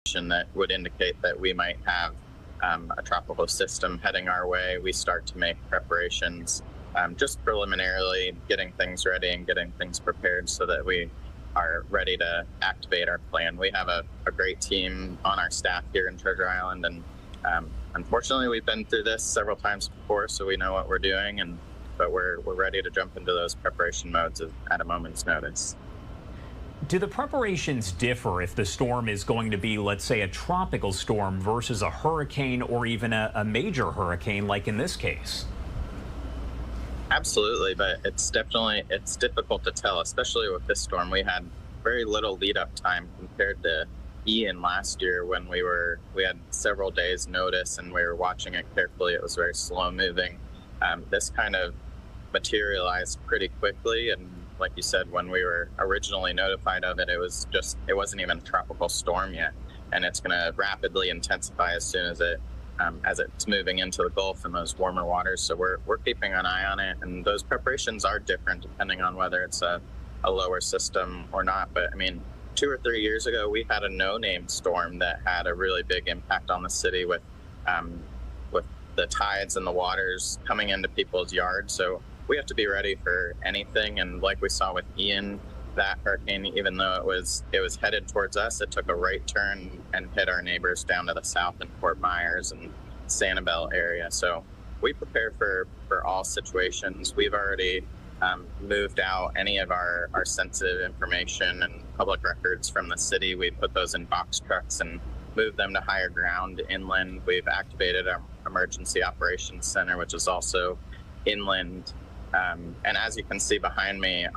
that would indicate that we might have a tropical system heading our way, we start to make preparations, just preliminarily getting things ready and getting things prepared so that we are ready to activate our plan. We have a great team on our staff here in Treasure Island, and unfortunately we've been through this several times before, so we know what we're doing, but we're ready to jump into those preparation modes at a moment's notice. Do the preparations differ if the storm is going to be, let's say, a tropical storm versus a hurricane or even a major hurricane like in this case? Absolutely, but it's difficult to tell, especially with this storm. We had very little lead up time compared to Ian last year when we had several days notice and we were watching it carefully. It was very slow moving. This kind of materialized pretty quickly, and like you said, when we were originally notified of it, it wasn't even a tropical storm yet, and it's going to rapidly intensify as soon as it's moving into the Gulf and those warmer waters. So we're keeping an eye on it, and those preparations are different depending on whether it's a lower system or not. But I mean, 2 or 3 years ago, we had a no-name storm that had a really big impact on the city with the tides and the waters coming into people's yards. So we have to be ready for anything. And like we saw with Ian, that hurricane, even though it was headed towards us, it took a right turn and hit our neighbors down to the south in Fort Myers and Sanibel area. So we prepare for all situations. We've already moved out any of our sensitive information and public records from the city. We put those in box trucks and moved them to higher ground inland. We've activated our emergency operations center, which is also inland. And as you can see behind me,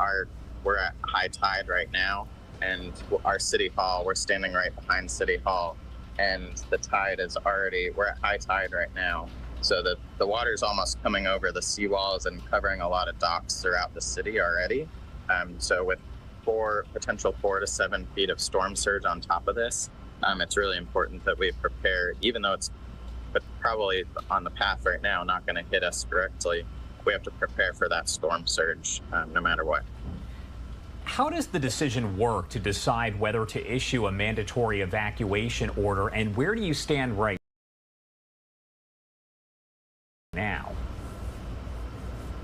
we're at high tide right now, and our city hall, we're standing right behind City Hall, and the tide is we're at high tide right now. So the water's almost coming over the seawalls and covering a lot of docks throughout the city already. So with potential 4 to 7 feet of storm surge on top of this, it's really important that we prepare, even though it's probably on the path right now, not going to hit us directly. We have to prepare for that storm surge no matter what. How does the decision work to decide whether to issue a mandatory evacuation order, and where do you stand right now?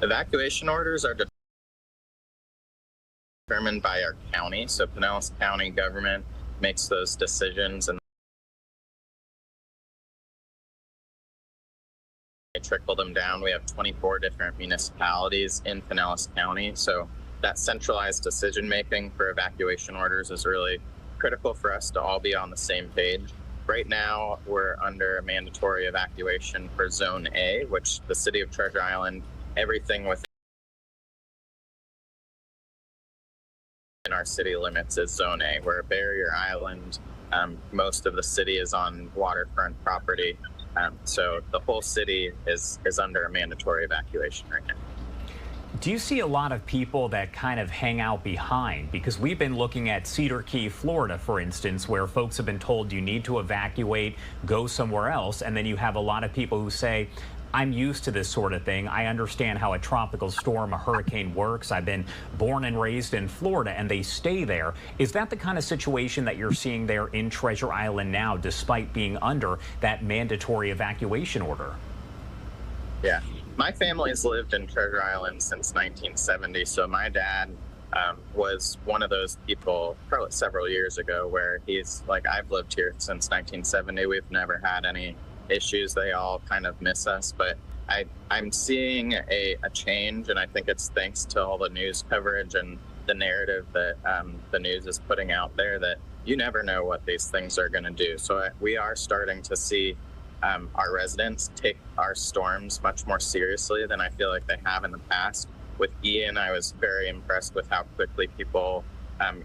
Evacuation orders are determined by our county. So Pinellas County government makes those decisions, and trickle them down. We have 24 different municipalities in Pinellas County, so that centralized decision making for evacuation orders is really critical for us to all be on the same page. Right now, we're under a mandatory evacuation for Zone A, which the city of Treasure Island, everything within our city limits is Zone A. We're a barrier island. Most of the city is on waterfront property. So the whole city is under a mandatory evacuation right now. Do you see a lot of people that kind of hang out behind? Because we've been looking at Cedar Key, Florida, for instance, where folks have been told you need to evacuate, go somewhere else. And then you have a lot of people who say, I'm used to this sort of thing. I understand how a tropical storm, a hurricane works. I've been born and raised in Florida, and they stay there. Is that the kind of situation that you're seeing there in Treasure Island now, despite being under that mandatory evacuation order? Yeah. My family's lived in Treasure Island since 1970, so my dad was one of those people probably several years ago where he's like, I've lived here since 1970. We've never had any issues. They all kind of miss us, but I'm seeing a change, and I think it's thanks to all the news coverage and the narrative that the news is putting out there, that you never know what these things are going to do. So we are starting to see our residents take our storms much more seriously than I feel like they have in the past. With Ian, I was very impressed with how quickly people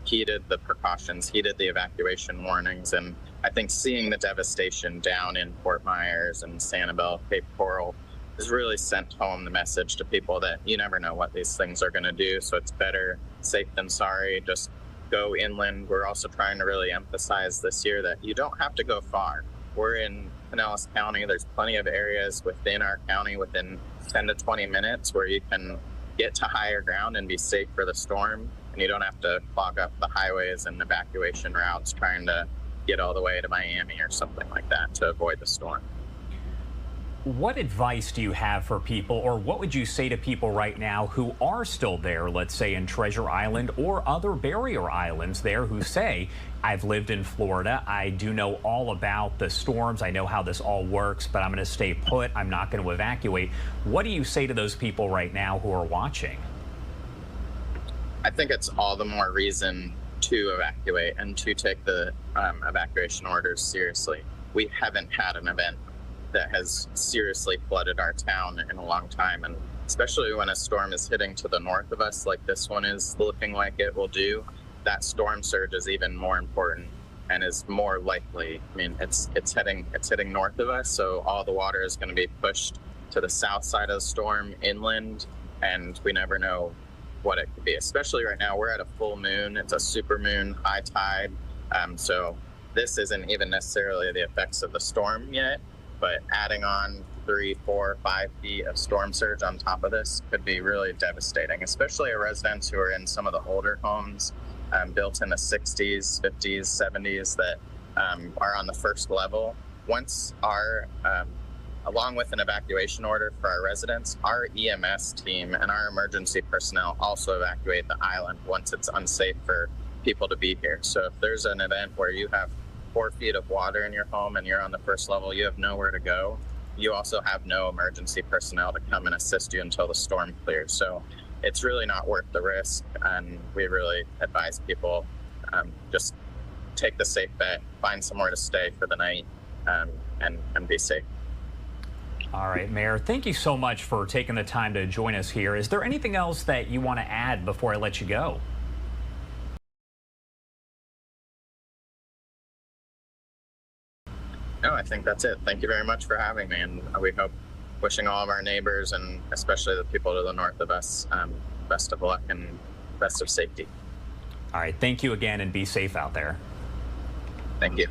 heeded the precautions, heeded the evacuation warnings, and I think seeing the devastation down in Fort Myers and Sanibel, Cape Coral, has really sent home the message to people that you never know what these things are going to do. So it's better safe than sorry. Just go inland. We're also trying to really emphasize this year that you don't have to go far. We're in Pinellas County. There's plenty of areas within our county within 10 to 20 minutes where you can get to higher ground and be safe for the storm, and you don't have to clog up the highways and evacuation routes trying to get all the way to Miami or something like that to avoid the storm. What advice do you have for people, or what would you say to people right now who are still there, let's say in Treasure Island or other barrier islands there, who say, I've lived in Florida, I do know all about the storms, I know how this all works, but I'm going to stay put, I'm not going to evacuate. What do you say to those people right now who are watching? I think it's all the more reason to evacuate and to take the evacuation orders seriously. We haven't had an event that has seriously flooded our town in a long time, and especially when a storm is hitting to the north of us like this one is looking like it will do, that storm surge is even more important and is more likely. I mean, it's heading north of us, so all the water is going to be pushed to the south side of the storm inland, and we never know what it could be. Especially right now, we're at a full moon, it's a super moon, high tide, so this isn't even necessarily the effects of the storm yet, but adding on 3, 4, 5 feet of storm surge on top of this could be really devastating, especially our residents who are in some of the older homes built in the 60s, 50s, 70s that are on the first level. Once our, along with an evacuation order for our residents, our EMS team and our emergency personnel also evacuate the island once it's unsafe for people to be here. So if there's an event where you have 4 feet of water in your home and you're on the first level, you have nowhere to go. You also have no emergency personnel to come and assist you until the storm clears. So it's really not worth the risk, and we really advise people just take the safe bet, find somewhere to stay for the night, and be safe. All right, Mayor, thank you so much for taking the time to join us here. Is there anything else that you want to add before I let you go? No, I think that's it. Thank you very much for having me, and we hope, wishing all of our neighbors and especially the people to the north of us best of luck and best of safety. All right, thank you again, and be safe out there. Thank you.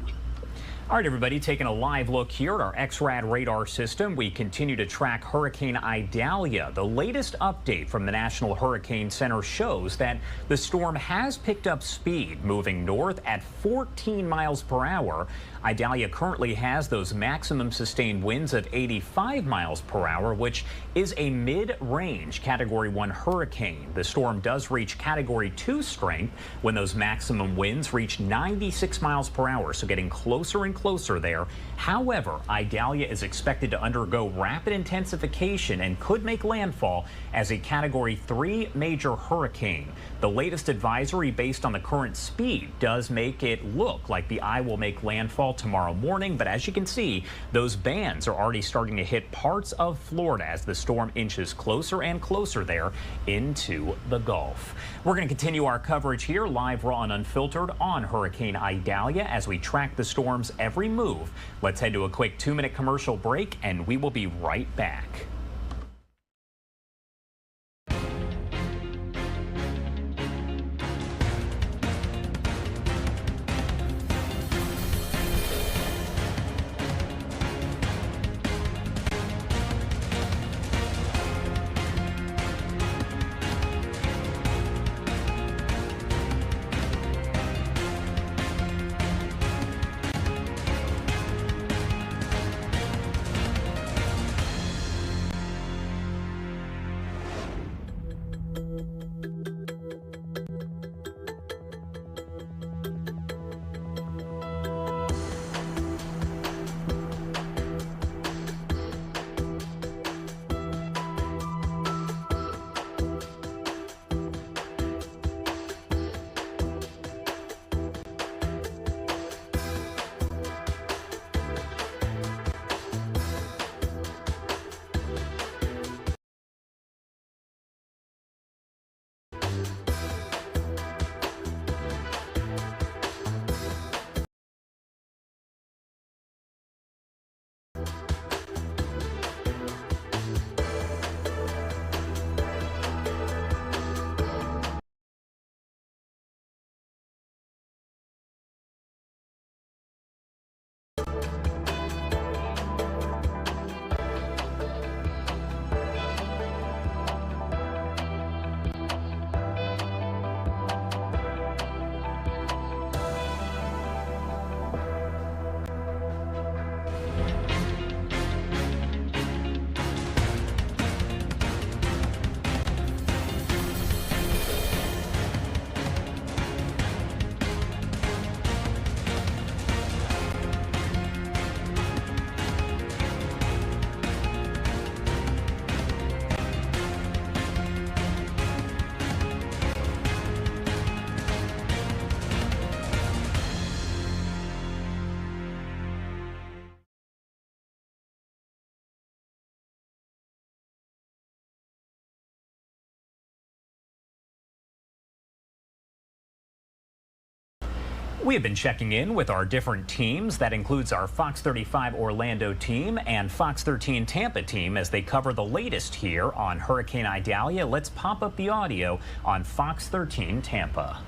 All right, everybody, taking a live look here at our XRAD radar system. We continue to track Hurricane Idalia. The latest update from the National Hurricane Center shows that the storm has picked up speed, moving north at 14 miles per hour. Idalia currently has those maximum sustained winds of 85 miles per hour, which is a mid-range Category 1 hurricane. The storm does reach Category 2 strength when those maximum winds reach 96 miles per hour, so getting closer and closer there. However, Idalia is expected to undergo rapid intensification and could make landfall as a Category 3 major hurricane. The latest advisory based on the current speed does make it look like the eye will make landfall tomorrow morning, but as you can see, those bands are already starting to hit parts of Florida as the storm inches closer and closer there into the Gulf. We're going to continue our coverage here, live, raw, and unfiltered on Hurricane Idalia as we track the storm's every move. Let's head to a quick 2-minute commercial break, and we will be right back. We have been checking in with our different teams. That includes our Fox 35 Orlando team and Fox 13 Tampa team as they cover the latest here on Hurricane Idalia. Let's pop up the audio on Fox 13 Tampa.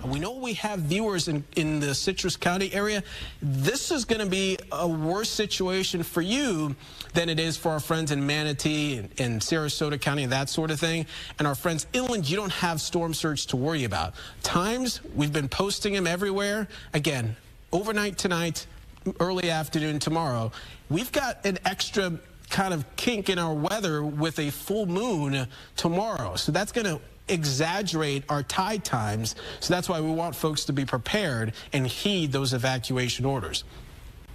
We know we have viewers in the Citrus County area. This is going to be a worse situation for you than it is for our friends in Manatee and Sarasota County and that sort of thing. And our friends inland, you don't have storm surge to worry about. Times, we've been posting them everywhere. Again, overnight tonight, early afternoon tomorrow. We've got an extra kind of kink in our weather with a full moon tomorrow. So that's going to exaggerate our tide times. So that's why we want folks to be prepared and heed those evacuation orders.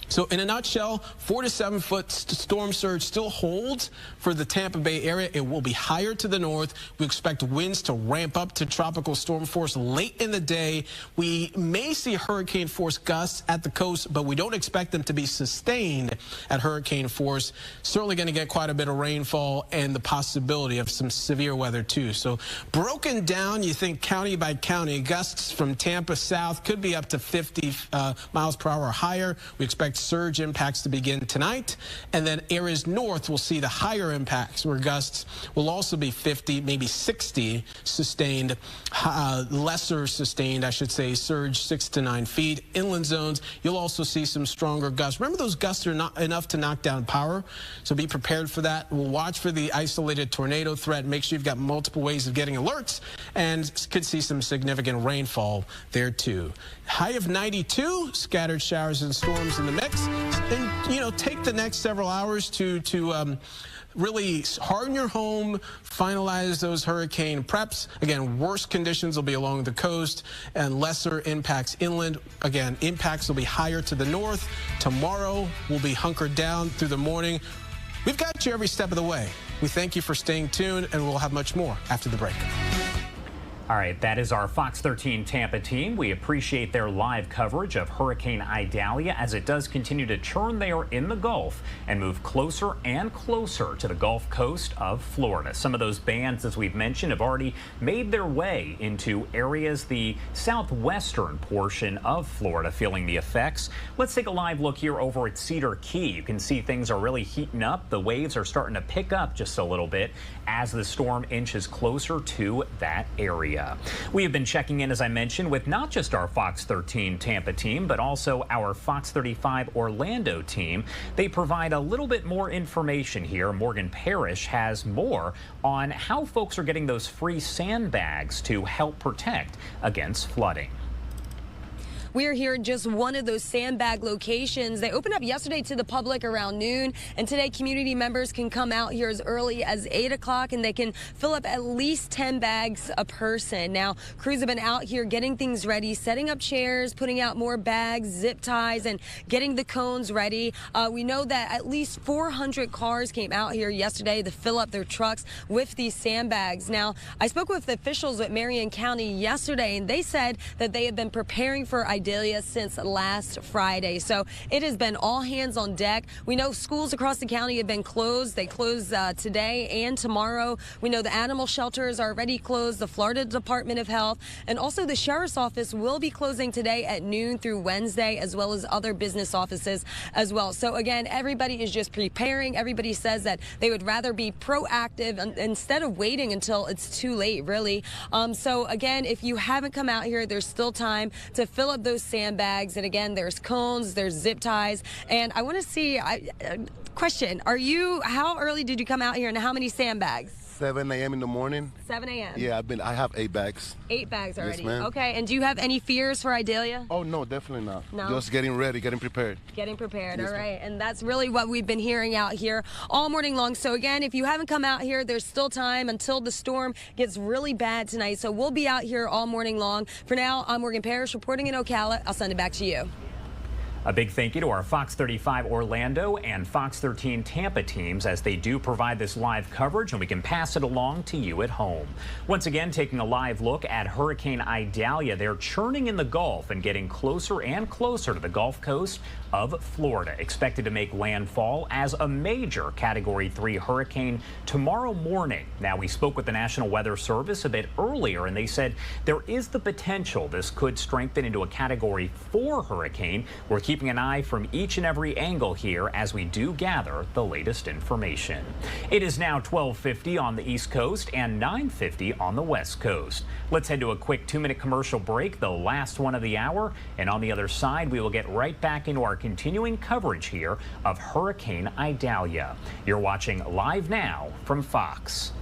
So in a nutshell, 4 to 7 foot storm surge still holds for the Tampa Bay area. It will be higher to the north. We expect winds to ramp up to tropical storm force late in the day. We may see hurricane force gusts at the coast, but we don't expect them to be sustained at hurricane force. Certainly going to get quite a bit of rainfall and the possibility of some severe weather too. So broken down, you think county by county, gusts from Tampa south could be up to 50 miles per hour or higher. We expect surge impacts to begin tonight, and then areas north will see the higher impacts where gusts will also be 50, maybe 60 sustained, lesser sustained, I should say, surge 6 to 9 feet. Inland zones, you'll also see some stronger gusts. Remember, those gusts are not enough to knock down power, so be prepared for that. We'll watch for the isolated tornado threat. Make sure you've got multiple ways of getting alerts, and could see some significant rainfall there too. High of 92, scattered showers and storms in the mix. And, you know, take the next several hours to really harden your home, finalize those hurricane preps. Again, worst conditions will be along the coast and lesser impacts inland. Again, impacts will be higher to the north. Tomorrow we'll be hunkered down through the morning. We've got you every step of the way. We thank you for staying tuned, and we'll have much more after the break. All right, that is our Fox 13 Tampa team. We appreciate their live coverage of Hurricane Idalia as it does continue to churn there in the Gulf and move closer and closer to the Gulf Coast of Florida. Some of those bands, as we've mentioned, have already made their way into areas, the southwestern portion of Florida, feeling the effects. Let's take a live look here over at Cedar Key. You can see things are really heating up. The waves are starting to pick up just a little bit as the storm inches closer to that area. We have been checking in, as I mentioned, with not just our Fox 13 Tampa team, but also our Fox 35 Orlando team. They provide a little bit more information here. Morgan Parrish has more on how folks are getting those free sandbags to help protect against flooding. We are here at just one of those sandbag locations. They opened up yesterday to the public around noon, and today community members can come out here as early as 8 o'clock and they can fill up at least 10 bags a person. Now, crews have been out here getting things ready, setting up chairs, putting out more bags, zip ties, and getting the cones ready. We know that at least 400 cars came out here yesterday to fill up their trucks with these sandbags. Now, I spoke with officials at Marion County yesterday, and they said that they have been preparing for Idalia since last Friday. So it has been all hands on deck. We know schools across the county have been closed. They close today and tomorrow. We know the animal shelters are already closed, the Florida Department of Health, and also the Sheriff's Office will be closing today at noon through Wednesday, as well as other business offices as well. So again, everybody is just preparing. Everybody says that they would rather be proactive instead of waiting until it's too late, really. So again, if you haven't come out here, there's still time to fill up those sandbags. And again, there's cones, there's zip ties. And I want to see, question, how early did you come out here and how many sandbags? 7 a.m. in the morning. 7 a.m. Yeah, I have 8 bags. 8 bags already. Yes, ma'am. Okay, and do you have any fears for Idalia? Oh, no, definitely not. No? Just getting ready, getting prepared. Getting prepared, Yes, all right. And that's really what we've been hearing out here all morning long. So again, if you haven't come out here, there's still time until the storm gets really bad tonight. So we'll be out here all morning long. For now, I'm Morgan Parrish reporting in Ocala. I'll send it back to you. A big thank you to our Fox 35 Orlando and Fox 13 Tampa teams as they do provide this live coverage, and we can pass it along to you at home. Once again, taking a live look at Hurricane Idalia. They're churning in the Gulf and getting closer and closer to the Gulf Coast of Florida. Expected to make landfall as a major Category 3 hurricane tomorrow morning. Now, we spoke with the National Weather Service a bit earlier, and they said there is the potential this could strengthen into a Category 4 hurricane. We're keeping an eye from each and every angle here as we do gather the latest information. It is now 12:50 on the East Coast and 9:50 on the West Coast. Let's head to a quick 2-minute commercial break, the last one of the hour. And on the other side, we will get right back into our continuing coverage here of Hurricane Idalia. You're watching Live Now from Fox.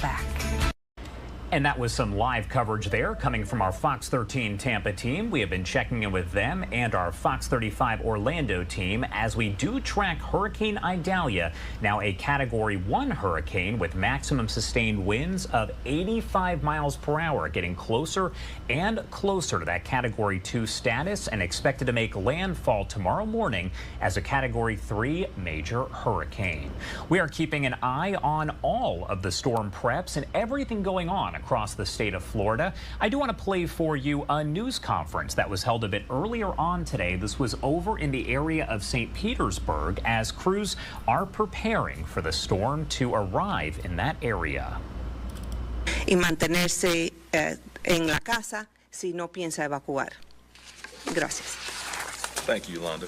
back. And that was some live coverage there coming from our Fox 13 Tampa team. We have been checking in with them and our Fox 35 Orlando team as we do track Hurricane Idalia, now a Category 1 hurricane with maximum sustained winds of 85 miles per hour, getting closer and closer to that Category 2 status and expected to make landfall tomorrow morning as a Category 3 major hurricane. We are keeping an eye on all of the storm preps and everything going on across the state of Florida. I do want to play for you a news conference that was held a bit earlier on today. This was over in the area of St. Petersburg as crews are preparing for the storm to arrive in that area. Y mantenerse en la casa si no piensa evacuar. Gracias. Thank you, Yolanda.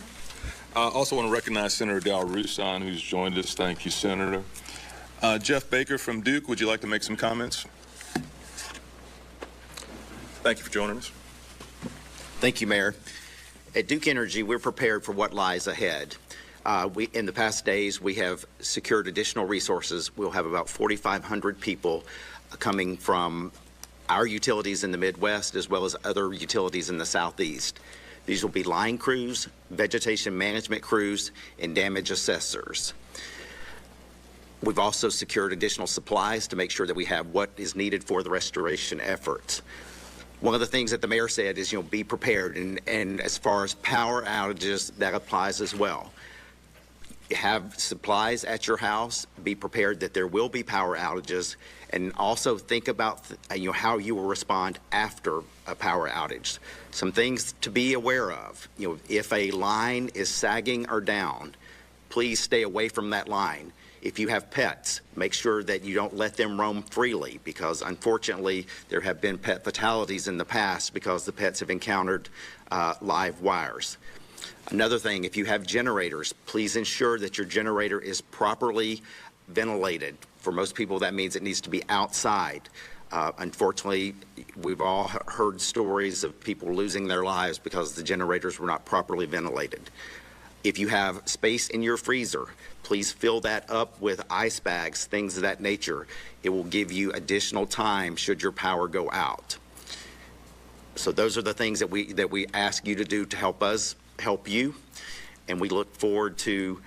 I also want to recognize Senator Del Rusan, who's joined us. Thank you, Senator. Jeff Baker from Duke, would you like to make some comments? Thank you for joining us. Thank you, Mayor. At Duke Energy, we're prepared for what lies ahead. In the past days, we have secured additional resources. We'll have about 4,500 people coming from our utilities in the Midwest as well as other utilities in the Southeast. These will be line crews, vegetation management crews, and damage assessors. We've also secured additional supplies to make sure that we have what is needed for the restoration efforts. One of the things that the mayor said is, be prepared, and as far as power outages, that applies as well. Have supplies at your house, be prepared that there will be power outages, and also think about how you will respond after a power outage. Some things to be aware of. If a line is sagging or down, please stay away from that line. If you have pets, make sure that you don't let them roam freely, because unfortunately there have been pet fatalities in the past because the pets have encountered live wires. Another thing, if you have generators, please ensure that your generator is properly ventilated. For most people, that means it needs to be outside. Unfortunately, we've all heard stories of people losing their lives because the generators were not properly ventilated. If you have space in your freezer, please fill that up with ice bags, things of that nature. It will give you additional time should your power go out. So those are the things that we ask you to do to help us help you, and we look forward to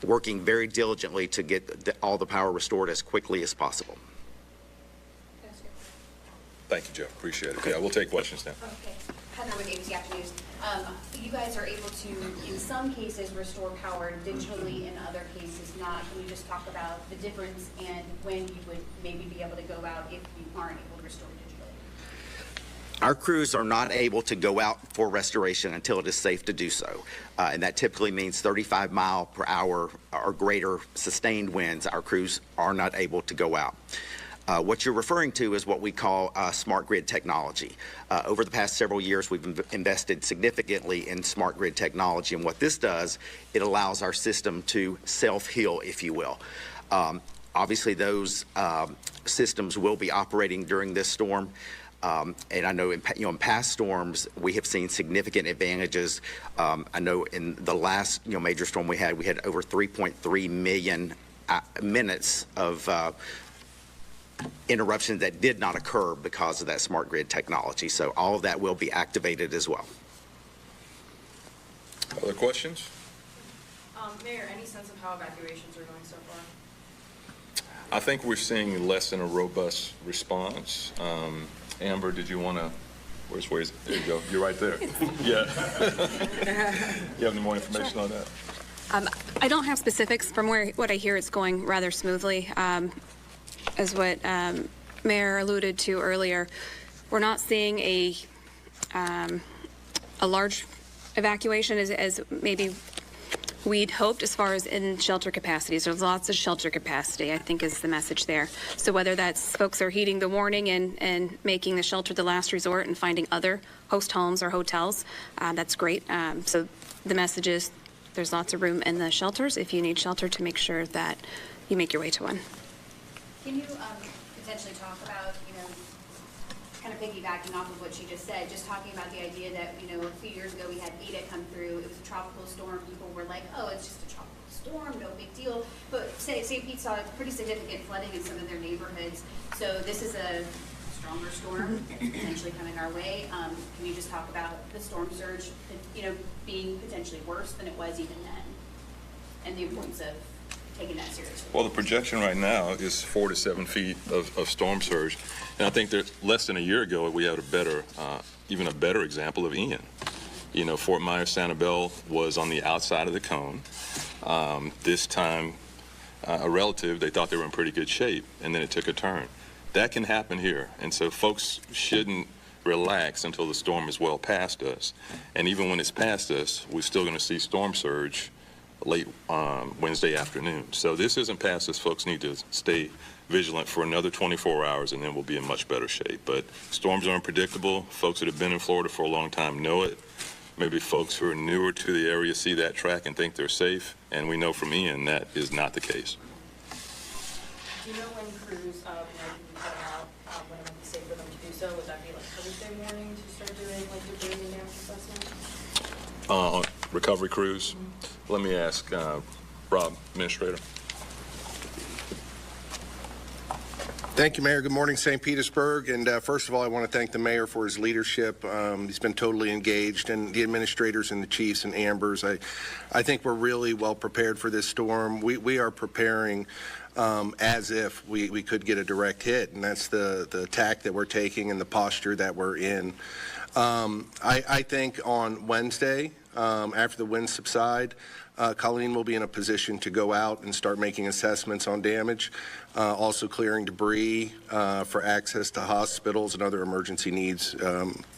working very diligently to get all the power restored as quickly as possible. Thank you, Jeff. Appreciate it. Okay. Yeah, we'll take questions now. Okay. Heather with ABC After News. You guys are able to, in some cases, restore power digitally, in other cases not. Can you just talk about the difference and when you would maybe be able to go out if you aren't able to restore digitally? Our crews are not able to go out for restoration until it is safe to do so. And that typically means 35 mile per hour or greater sustained winds. Our crews are not able to go out. What you're referring to is what we call smart grid technology. Over the past several years, we've invested significantly in smart grid technology, and what this does, it allows our system to self-heal, if you will. Obviously, those systems will be operating during this storm. And I know in past storms, we have seen significant advantages. I know in the last major storm we had over 3.3 million minutes of interruptions that did not occur because of that smart grid technology. So all of that will be activated as well. Other questions? Mayor, any sense of how evacuations are going so far? I think we're seeing less than a robust response. Amber, did you want to, where's it? There you go. You're right there. Yeah. You have any more information on that? I don't have specifics. From what I hear, it's going rather smoothly. As what Mayor alluded to earlier, we're not seeing a large evacuation as maybe we'd hoped as far as in shelter capacities. There's lots of shelter capacity, I think, is the message there. So whether that's folks are heeding the warning and making the shelter the last resort and finding other host homes or hotels, that's great. So the message is there's lots of room in the shelters if you need shelter to make sure that you make your way to one. Can you potentially talk about, kind of piggybacking off of what she just said, just talking about the idea that, a few years ago we had Ida come through. It was a tropical storm. People were like, oh, it's just a tropical storm, no big deal. But St. Pete saw pretty significant flooding in some of their neighborhoods. So this is a stronger storm potentially coming our way. Can you just talk about the storm surge, being potentially worse than it was even then, and the importance of taking that seriously? Well, the projection right now is 4 to 7 feet of storm surge, and I think that less than a year ago we had even a better example of Ian. Fort Myers, Sanibel was on the outside of the cone. This time, a relative, they thought they were in pretty good shape, and then it took a turn. That can happen here, and so folks shouldn't relax until the storm is well past us. And even when it's past us, we're still going to see storm surge late Wednesday afternoon. So this isn't past us. Folks need to stay vigilant for another 24 hours, and then we'll be in much better shape. But storms are unpredictable. Folks that have been in Florida for a long time know it. Maybe folks who are newer to the area see that track and think they're safe, and we know from Ian that is not the case. Do you know when crews might be cutting out, when it would be safe for them to do so? Would that be like Thursday morning to start doing like debris and damage assessment? Recovery crews. Let me ask Rob, Administrator. Thank you, Mayor. Good morning, St. Petersburg. And first of all, I want to thank the mayor for his leadership. He's been totally engaged, and the administrators and the chiefs and Ambers. I think we're really well prepared for this storm. We are preparing as if we could get a direct hit, and that's the tack that we're taking and the posture that we're in. I think on Wednesday, after the winds subside, Colleen will be in a position to go out and start making assessments on damage, also clearing debris for access to hospitals and other emergency needs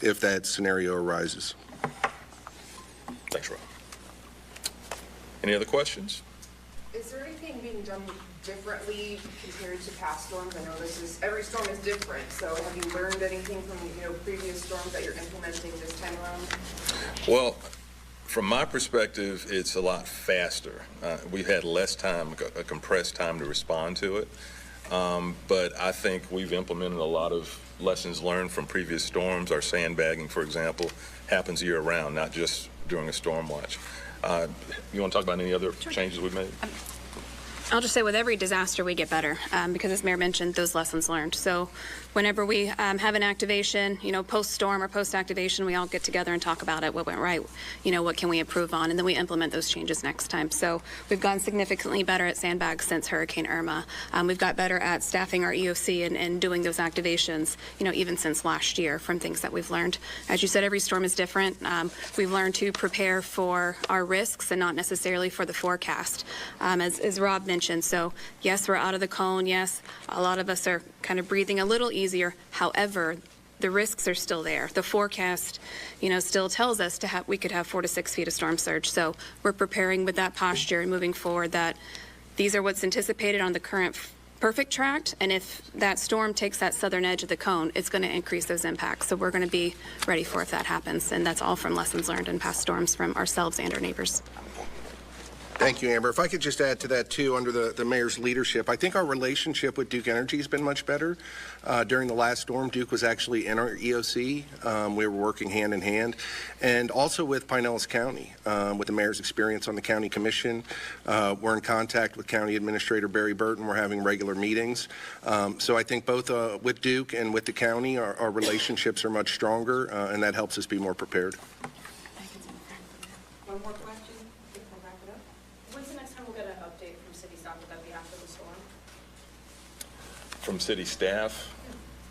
if that scenario arises. Thanks, Rob. Any other questions? Is there anything being done differently compared to past storms? I know every storm is different, so have you learned anything from previous storms that you're implementing this time around? Well, from my perspective, it's a lot faster. We've had less time, a compressed time to respond to it. But I think we've implemented a lot of lessons learned from previous storms. Our sandbagging, for example, happens year round, not just during a storm watch. You want to talk about any other changes we've made? I'll just say with every disaster we get better because as Mayor mentioned, those lessons learned. So whenever we have an activation, post-storm or post-activation, we all get together and talk about it, what went right, what can we improve on, and then we implement those changes next time. So we've gotten significantly better at sandbags since Hurricane Irma. We've got better at staffing our EOC and doing those activations, even since last year from things that we've learned. As you said, every storm is different. We've learned to prepare for our risks and not necessarily for the forecast. As Rob mentioned, so yes, we're out of the cone. Yes, a lot of us are kind of breathing a little easier. However, the risks are still there. The forecast, still tells us we could have 4 to 6 feet of storm surge. So we're preparing with that posture and moving forward that these are what's anticipated on the current perfect track. And if that storm takes that southern edge of the cone, it's going to increase those impacts. So we're going to be ready for if that happens. And that's all from lessons learned in past storms from ourselves and our neighbors. Thank you, Amber. If I could just add to that, too, under the mayor's leadership, I think our relationship with Duke Energy has been much better. During the last storm, Duke was actually in our EOC. We were working hand in hand. And also with Pinellas County, with the mayor's experience on the county commission. We're in contact with County Administrator Barry Burton. We're having regular meetings. So I think both with Duke and with the county, our relationships are much stronger, and that helps us be more prepared. One more question. From city staff?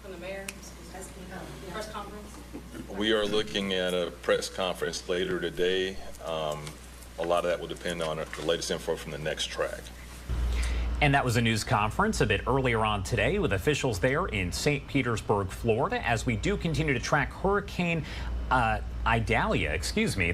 From the mayor? Press conference? We are looking at a press conference later today. A lot of that will depend on the latest info from the next track. And that was a news conference a bit earlier on today with officials there in St. Petersburg, Florida, as we do continue to track Hurricane Idalia,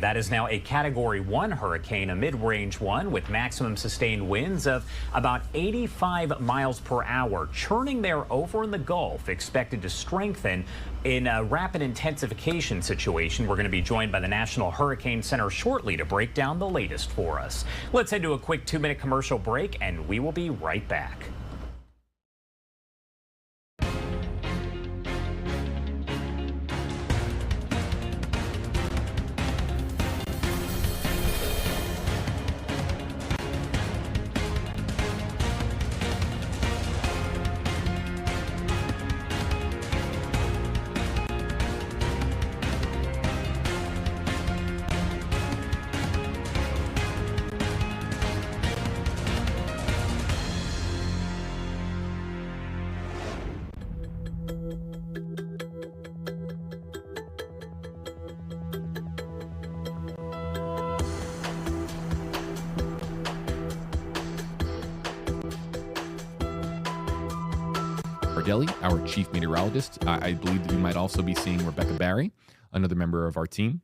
that is now a Category 1 hurricane, a mid-range one with maximum sustained winds of about 85 miles per hour, churning there over in the Gulf, expected to strengthen in a rapid intensification situation. We're going to be joined by the National Hurricane Center shortly to break down the latest for us. Let's head to a quick 2-minute commercial break, and we will be right back. Ardelli, our chief meteorologist. I believe that we might also be seeing Rebecca Barry, another member of our team,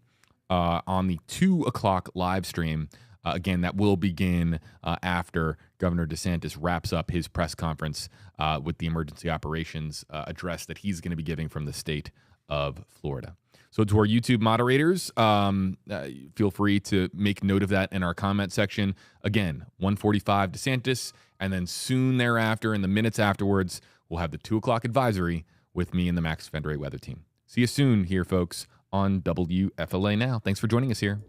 on the 2 o'clock live stream. Again, that will begin after Governor DeSantis wraps up his press conference with the emergency operations address that he's going to be giving from the state of Florida. So to our YouTube moderators, feel free to make note of that in our comment section. Again, 1:45 DeSantis, and then soon thereafter, in the minutes afterwards, we'll have the 2 o'clock advisory with me and the Max Fendray weather team. See you soon here, folks, on WFLA Now. Thanks for joining us here.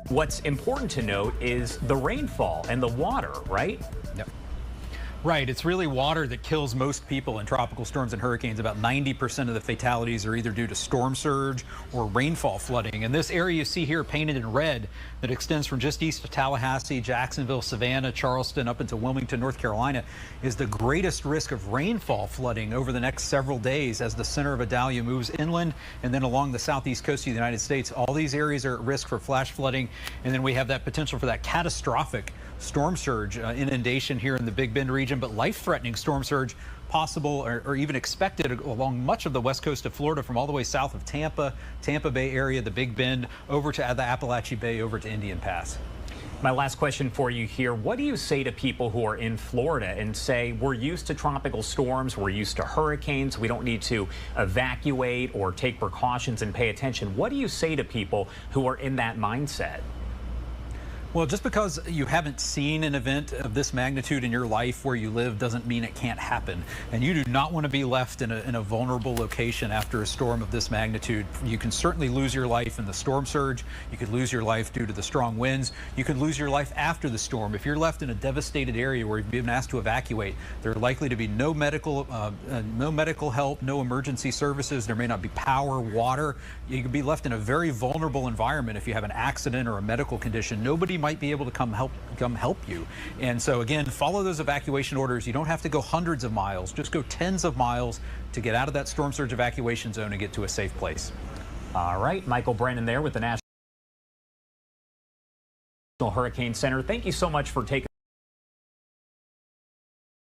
What's important to note is the rainfall and the water, right? Yep. Right. It's really water that kills most people in tropical storms and hurricanes. About 90% of the fatalities are either due to storm surge or rainfall flooding. And this area you see here painted in red that extends from just east of Tallahassee, Jacksonville, Savannah, Charleston, up into Wilmington, North Carolina, is the greatest risk of rainfall flooding over the next several days as the center of Idalia moves inland and then along the southeast coast of the United States. All these areas are at risk for flash flooding. And then we have that potential for that catastrophic storm surge, inundation here in the Big Bend region, but life-threatening storm surge possible or even expected along much of the west coast of Florida from all the way south of Tampa Bay area, the Big Bend, over to the Appalachia Bay, over to Indian Pass. My last question for you here. What do you say to people who are in Florida and say, we're used to tropical storms, we're used to hurricanes, we don't need to evacuate or take precautions and pay attention? What do you say to people who are in that mindset? Well, just because you haven't seen an event of this magnitude in your life where you live doesn't mean it can't happen. And you do not want to be left in a vulnerable location after a storm of this magnitude. You can certainly lose your life in the storm surge. You could lose your life due to the strong winds. You could lose your life after the storm. If you're left in a devastated area where you've been asked to evacuate, there are likely to be no medical help, no emergency services. There may not be power, water. You could be left in a very vulnerable environment if you have an accident or a medical condition. Nobody might be able to come help you. And so again, follow those evacuation orders. You don't have to go hundreds of miles, just go tens of miles to get out of that storm surge evacuation zone and get to a safe place. All right, Michael Brennan there with the National Hurricane Center. Thank you so much for taking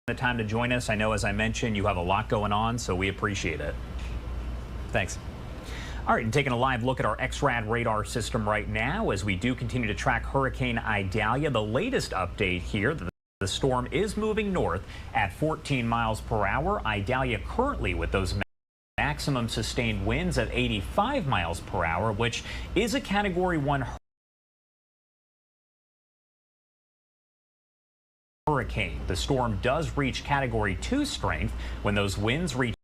the time to join us. I know, as I mentioned, you have a lot going on, so we appreciate it. Thanks. All right, and taking a live look at our XRAD radar system right now as we do continue to track Hurricane Idalia. The latest update here, the storm is moving north at 14 miles per hour. Idalia currently with those maximum sustained winds at 85 miles per hour, which is a Category 1 hurricane. The storm does reach Category 2 strength when those winds reach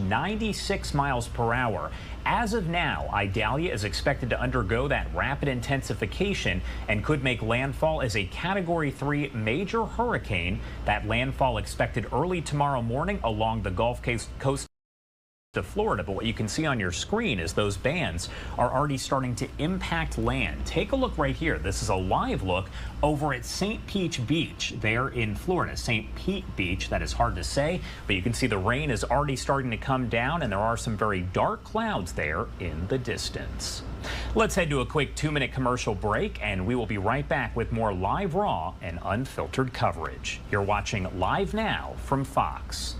96 miles per hour. As of now, Idalia is expected to undergo that rapid intensification and could make landfall as a Category 3 major hurricane. That landfall expected early tomorrow morning along the Gulf Coast to Florida. But what you can see on your screen is those bands are already starting to impact land. Take a look right here. This is a live look over at St. Pete Beach there in Florida. St. Pete Beach, that is hard to say, but you can see the rain is already starting to come down and there are some very dark clouds there in the distance. Let's head to a quick 2-minute commercial break and we will be right back with more live, raw, and unfiltered coverage. You're watching Live Now from Fox.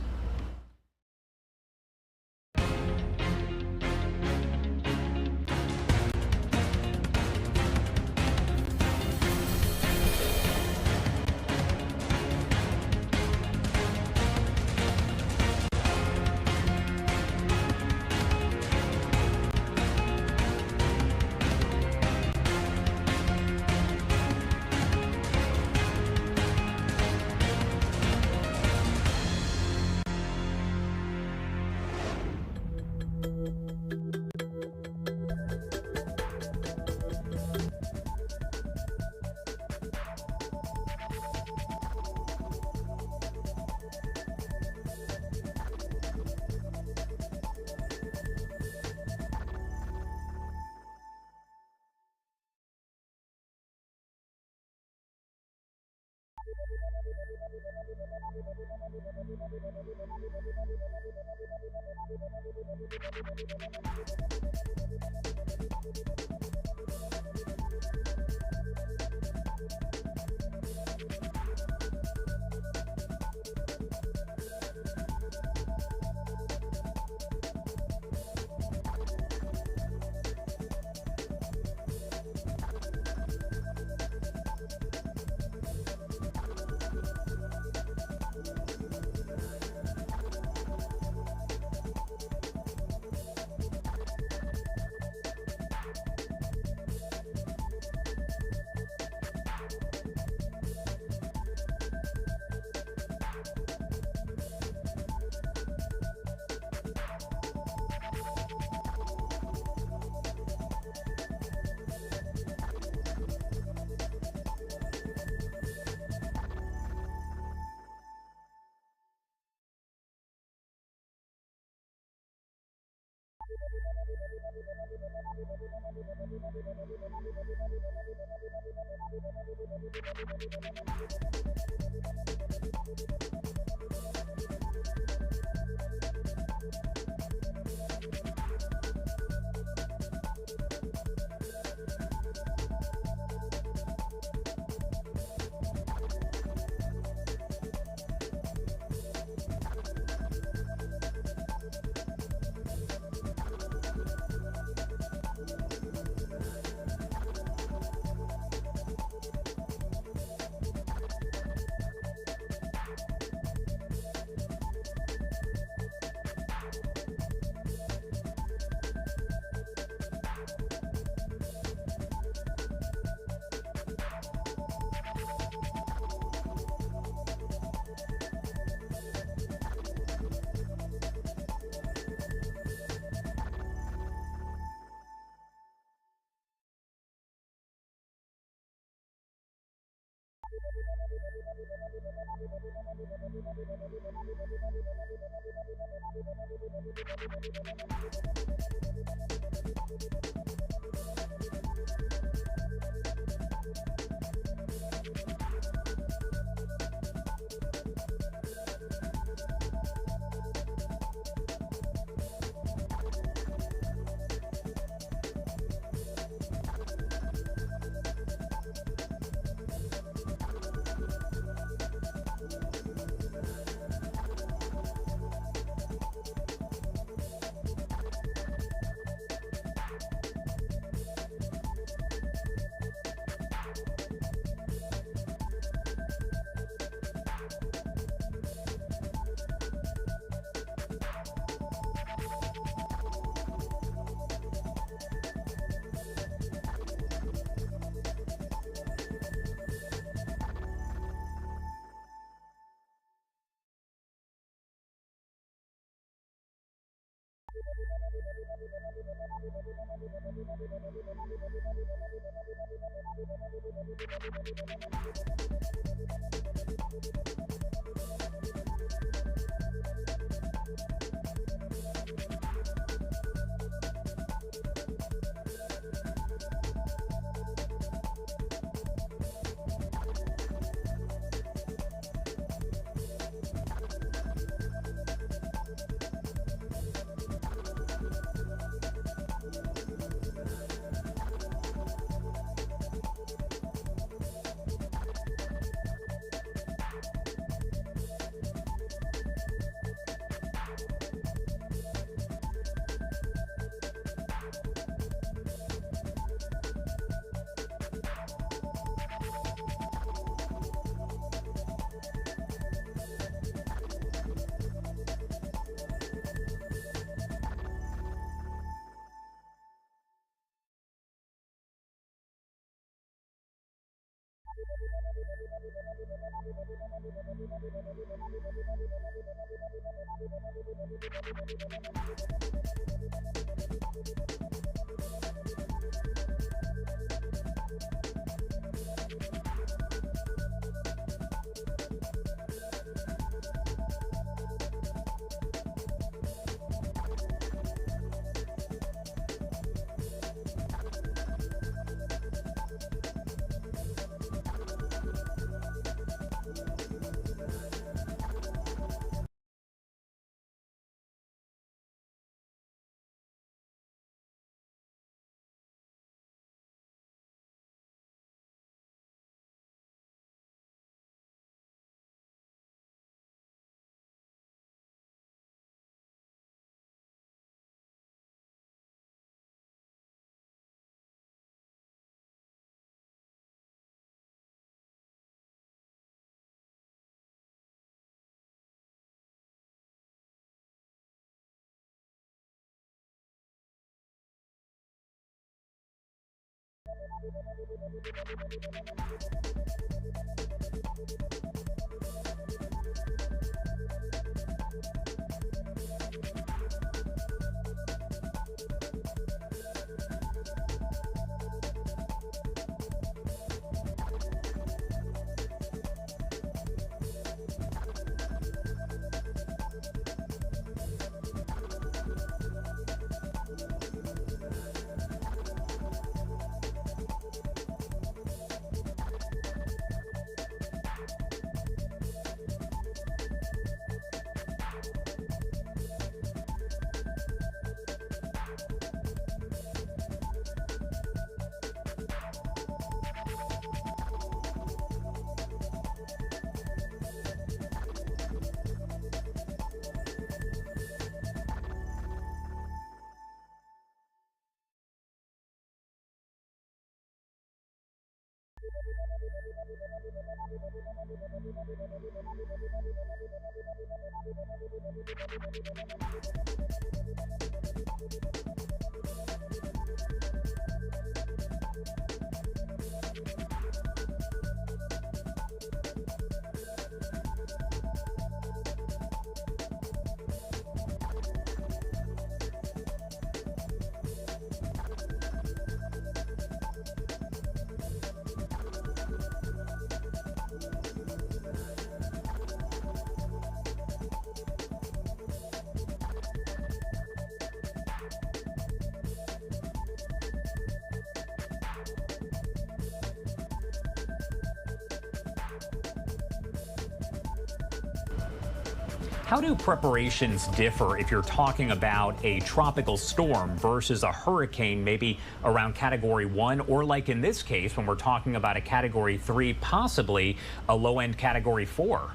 How do preparations differ if you're talking about a tropical storm versus a hurricane, maybe around Category 1, or like in this case, when we're talking about a Category 3, possibly a low-end Category 4?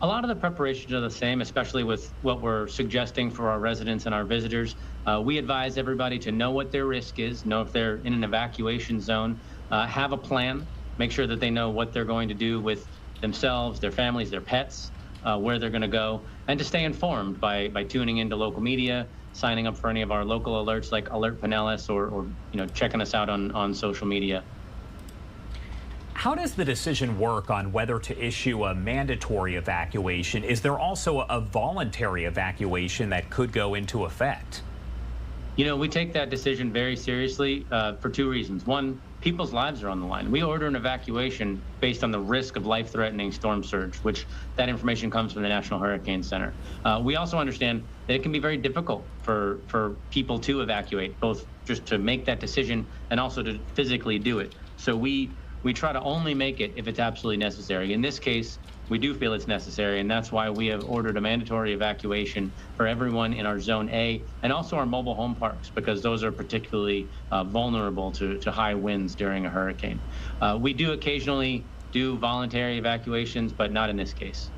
A lot of the preparations are the same, especially with what we're suggesting for our residents and our visitors. We advise everybody to know what their risk is, know if they're in an evacuation zone, have a plan, make sure that they know what they're going to do with themselves, their families, their pets, where they're going to go, and to stay informed by tuning into local media, signing up for any of our local alerts like Alert Pinellas, or checking us out on social media. How does the decision work on whether to issue a mandatory evacuation? Is there also a voluntary evacuation that could go into effect? We take that decision very seriously for two reasons. One, people's lives are on the line. We order an evacuation based on the risk of life-threatening storm surge, which that information comes from the National Hurricane Center. We also understand that it can be very difficult for people to evacuate, both just to make that decision and also to physically do it. So we try to only make it if it's absolutely necessary. In this case, we do feel it's necessary, and that's why we have ordered a mandatory evacuation for everyone in our Zone A and also our mobile home parks, because those are particularly vulnerable to high winds during a hurricane. We do occasionally do voluntary evacuations, but not in this case.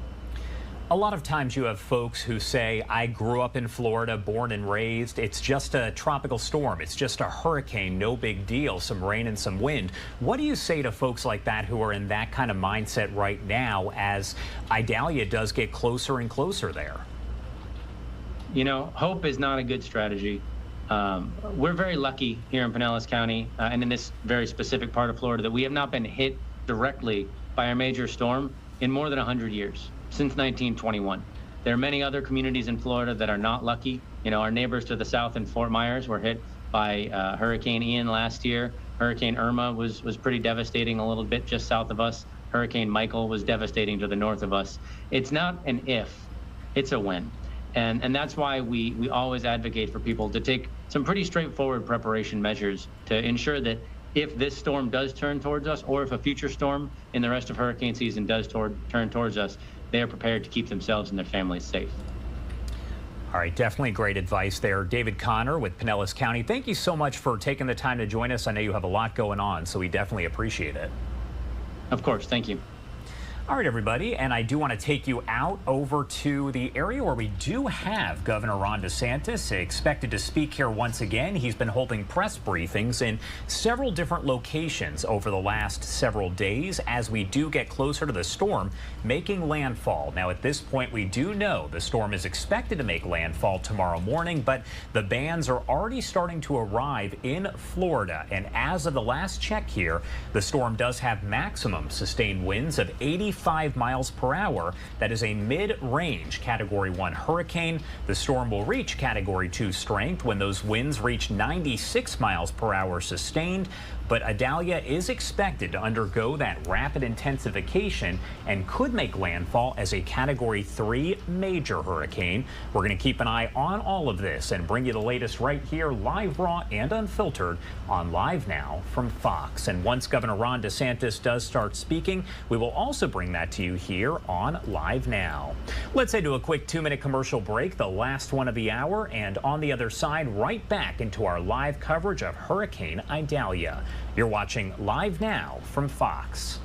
A lot of times you have folks who say, I grew up in Florida, born and raised. It's just a tropical storm. It's just a hurricane. No big deal. Some rain and some wind. What do you say to folks like that who are in that kind of mindset right now as Idalia does get closer and closer there? Hope is not a good strategy. We're very lucky here in Pinellas County and in this very specific part of Florida that we have not been hit directly by a major storm in more than 100 years. Since 1921. There are many other communities in Florida that are not lucky. Our neighbors to the south in Fort Myers were hit by Hurricane Ian last year. Hurricane Irma was pretty devastating a little bit just south of us. Hurricane Michael was devastating to the north of us. It's not an if, it's a when. And that's why we always advocate for people to take some pretty straightforward preparation measures to ensure that if this storm does turn towards us, or if a future storm in the rest of hurricane season does turn towards us, they are prepared to keep themselves and their families safe. All right, definitely great advice there. David Connor with Pinellas County, thank you so much for taking the time to join us. I know you have a lot going on, so we definitely appreciate it. Of course, thank you. All right, everybody, and I do want to take you out over to the area where we do have Governor Ron DeSantis expected to speak here once again. He's been holding press briefings in several different locations over the last several days as we do get closer to the storm making landfall. Now, at this point, we do know the storm is expected to make landfall tomorrow morning, but the bands are already starting to arrive in Florida. And as of the last check here, the storm does have maximum sustained winds of 85 miles per hour. That is a mid-range Category 1 hurricane. The storm will reach Category 2 strength when those winds reach 96 miles per hour sustained. But Idalia is expected to undergo that rapid intensification and could make landfall as a Category 3 major hurricane. We're going to keep an eye on all of this and bring you the latest right here, live, raw, and unfiltered on Live Now from Fox. And once Governor Ron DeSantis does start speaking, we will also bring that to you here on Live Now. Let's head to a quick 2-minute commercial break, the last one of the hour, and on the other side, right back into our live coverage of Hurricane Idalia. You're watching Live Now from Fox.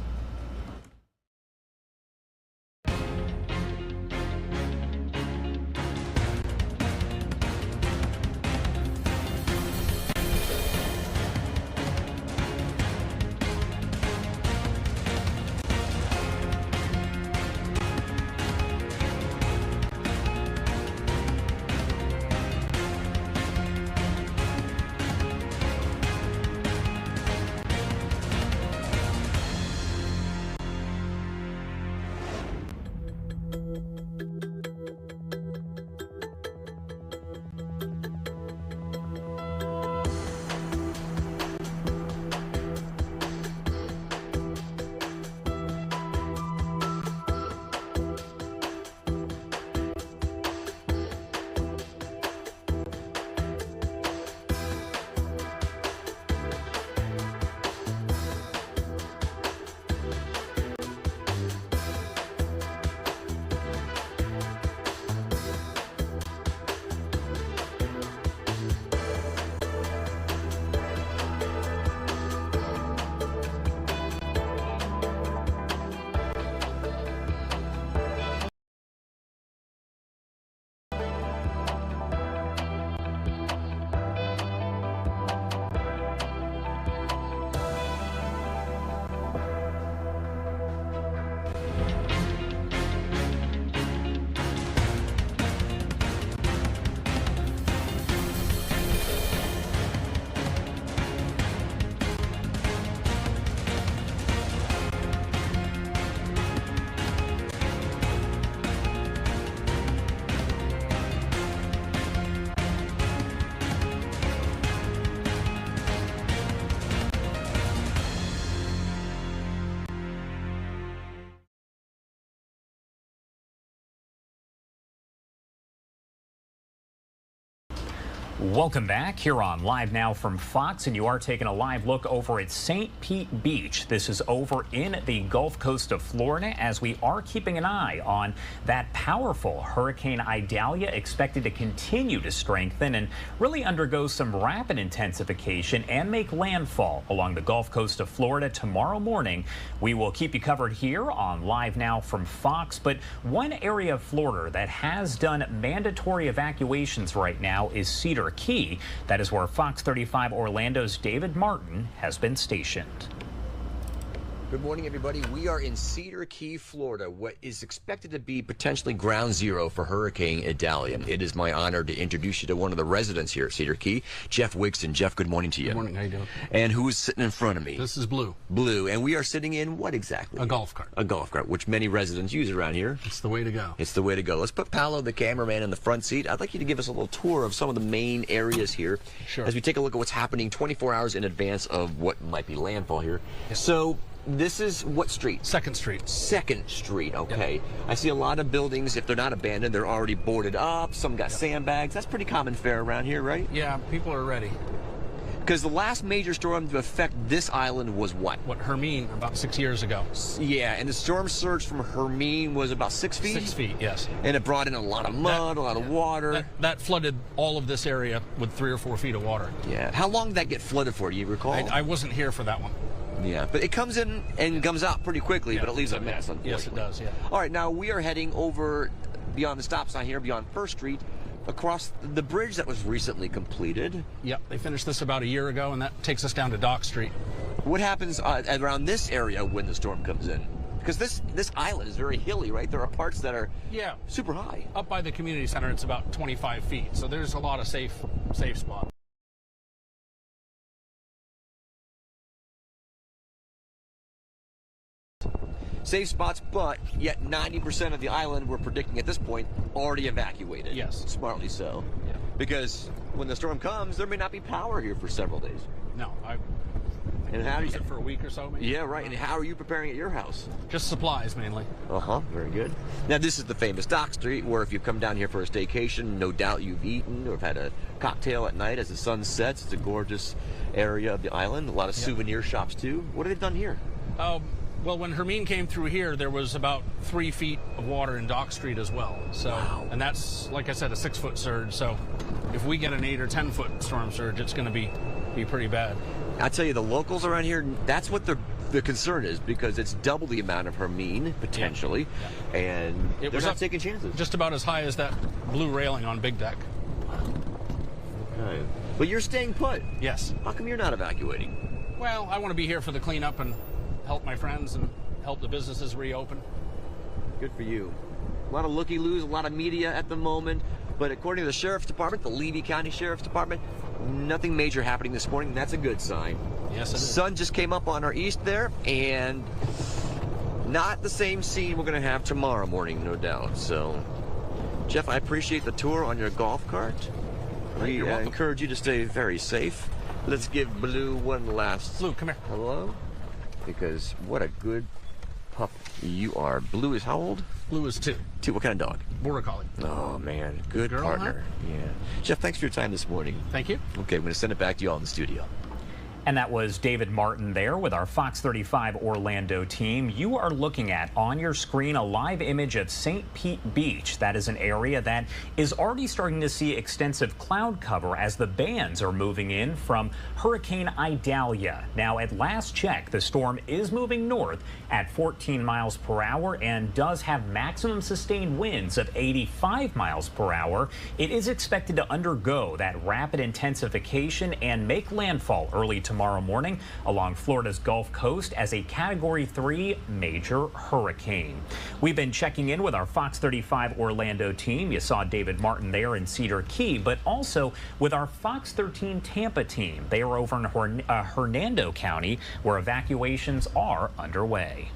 Welcome back here on Live Now from Fox, and you are taking a live look over at St. Pete Beach. This is over in the Gulf Coast of Florida, as we are keeping an eye on that powerful Hurricane Idalia, expected to continue to strengthen and really undergo some rapid intensification and make landfall along the Gulf Coast of Florida tomorrow morning. We will keep you covered here on Live Now from Fox, but one area of Florida that has done mandatory evacuations right now is Cedar Key. That is where Fox 35 Orlando's David Martin has been stationed. Good morning, everybody. We are in Cedar Key, Florida, what is expected to be potentially ground zero for Hurricane Idalia. It is my honor to introduce you to one of the residents here at Cedar Key, Jeff Wigson. Jeff, good morning to you. Good morning. How you doing? And who is sitting in front of me? This is Blue. Blue. And we are sitting in what exactly? A golf cart. A golf cart, which many residents use around here. It's the way to go. It's the way to go. Let's put Paolo, the cameraman, in the front seat. I'd like you to give us a little tour of some of the main areas here. Sure. As we take a look at what's happening 24 hours in advance of what might be landfall here. Yes. So this is what street? 2nd Street. 2nd Street, okay. Yep. I see a lot of buildings, if they're not abandoned, they're already boarded up. Some got sandbags. That's pretty common fare around here, right? Yeah, people are ready. Because the last major storm to affect this island was what? What, Hermine, about 6 years ago. Yeah, and the storm surge from Hermine was about 6 feet? 6 feet, yes. And it brought in a lot of mud, a lot of water. That flooded all of this area with 3 or 4 feet of water. Yeah. How long did that get flooded for? Do you recall? I wasn't here for that one. Yeah, but it comes in and comes out pretty quickly, but it leaves a mess, unfortunately. Yes, it does, yeah. All right, now we are heading over beyond the stop sign here, beyond 1st Street, across the bridge that was recently completed. Yep, they finished this about a year ago, and that takes us down to Dock Street. What happens around this area when the storm comes in? Because this island is very hilly, right? There are parts that are super high. Up by the community center, it's about 25 feet, so there's a lot of safe spots. Safe spots, but yet 90% of the island, we're predicting at this point, already evacuated. Yes. Smartly so. Yeah. Because when the storm comes, there may not be power here for several days. No, and how do you use it for a week or so, maybe? Yeah, right. And how are you preparing at your house? Just supplies, mainly. Uh-huh, very good. Now, this is the famous Dock Street, where if you've come down here for a staycation, no doubt you've eaten or have had a cocktail at night as the sun sets. It's a gorgeous area of the island. A lot of souvenir shops, too. What have they done here? Well, when Hermine came through here, there was about 3 feet of water in Dock Street as well. So, wow. And that's, like I said, a 6-foot surge. So if we get an 8 or 10-foot storm surge, it's going to be pretty bad. I tell you, the locals around here, that's what the concern is, because it's double the amount of Hermine, potentially, and they're not taking chances. Just about as high as that blue railing on Big Deck. Okay. But you're staying put. Yes. How come you're not evacuating? Well, I want to be here for the cleanup and help my friends and help the businesses reopen. Good for you. A lot of looky-loos, a lot of media at the moment, but according to the Sheriff's Department, the Levy County Sheriff's Department, nothing major happening this morning, and that's a good sign. Yes, it is. Sun just came up on our east there, and not the same scene we're going to have tomorrow morning, no doubt. So, Jeff, I appreciate the tour on your golf cart. We encourage you to stay very safe. Let's give Blue one last... Blue, come here. Hello? Because what a good pup you are. Blue is how old? Blue is 2. 2. What kind of dog? Border Collie. Oh, man. Good girl, partner. Huh? Yeah. Jeff, thanks for your time this morning. Thank you. Okay, I'm going to send it back to you all in the studio. And that was David Martin there with our Fox 35 Orlando team. You are looking at on your screen a live image of St. Pete Beach. That is an area that is already starting to see extensive cloud cover as the bands are moving in from Hurricane Idalia. Now, at last check, the storm is moving north at 14 miles per hour and does have maximum sustained winds of 85 miles per hour. It is expected to undergo that rapid intensification and make landfall early tomorrow morning along Florida's Gulf Coast as a Category 3 major hurricane. We've been checking in with our Fox 35 Orlando team. You saw David Martin there in Cedar Key, but also with our Fox 13 Tampa team. They are over in Hernando County, where evacuations are underway.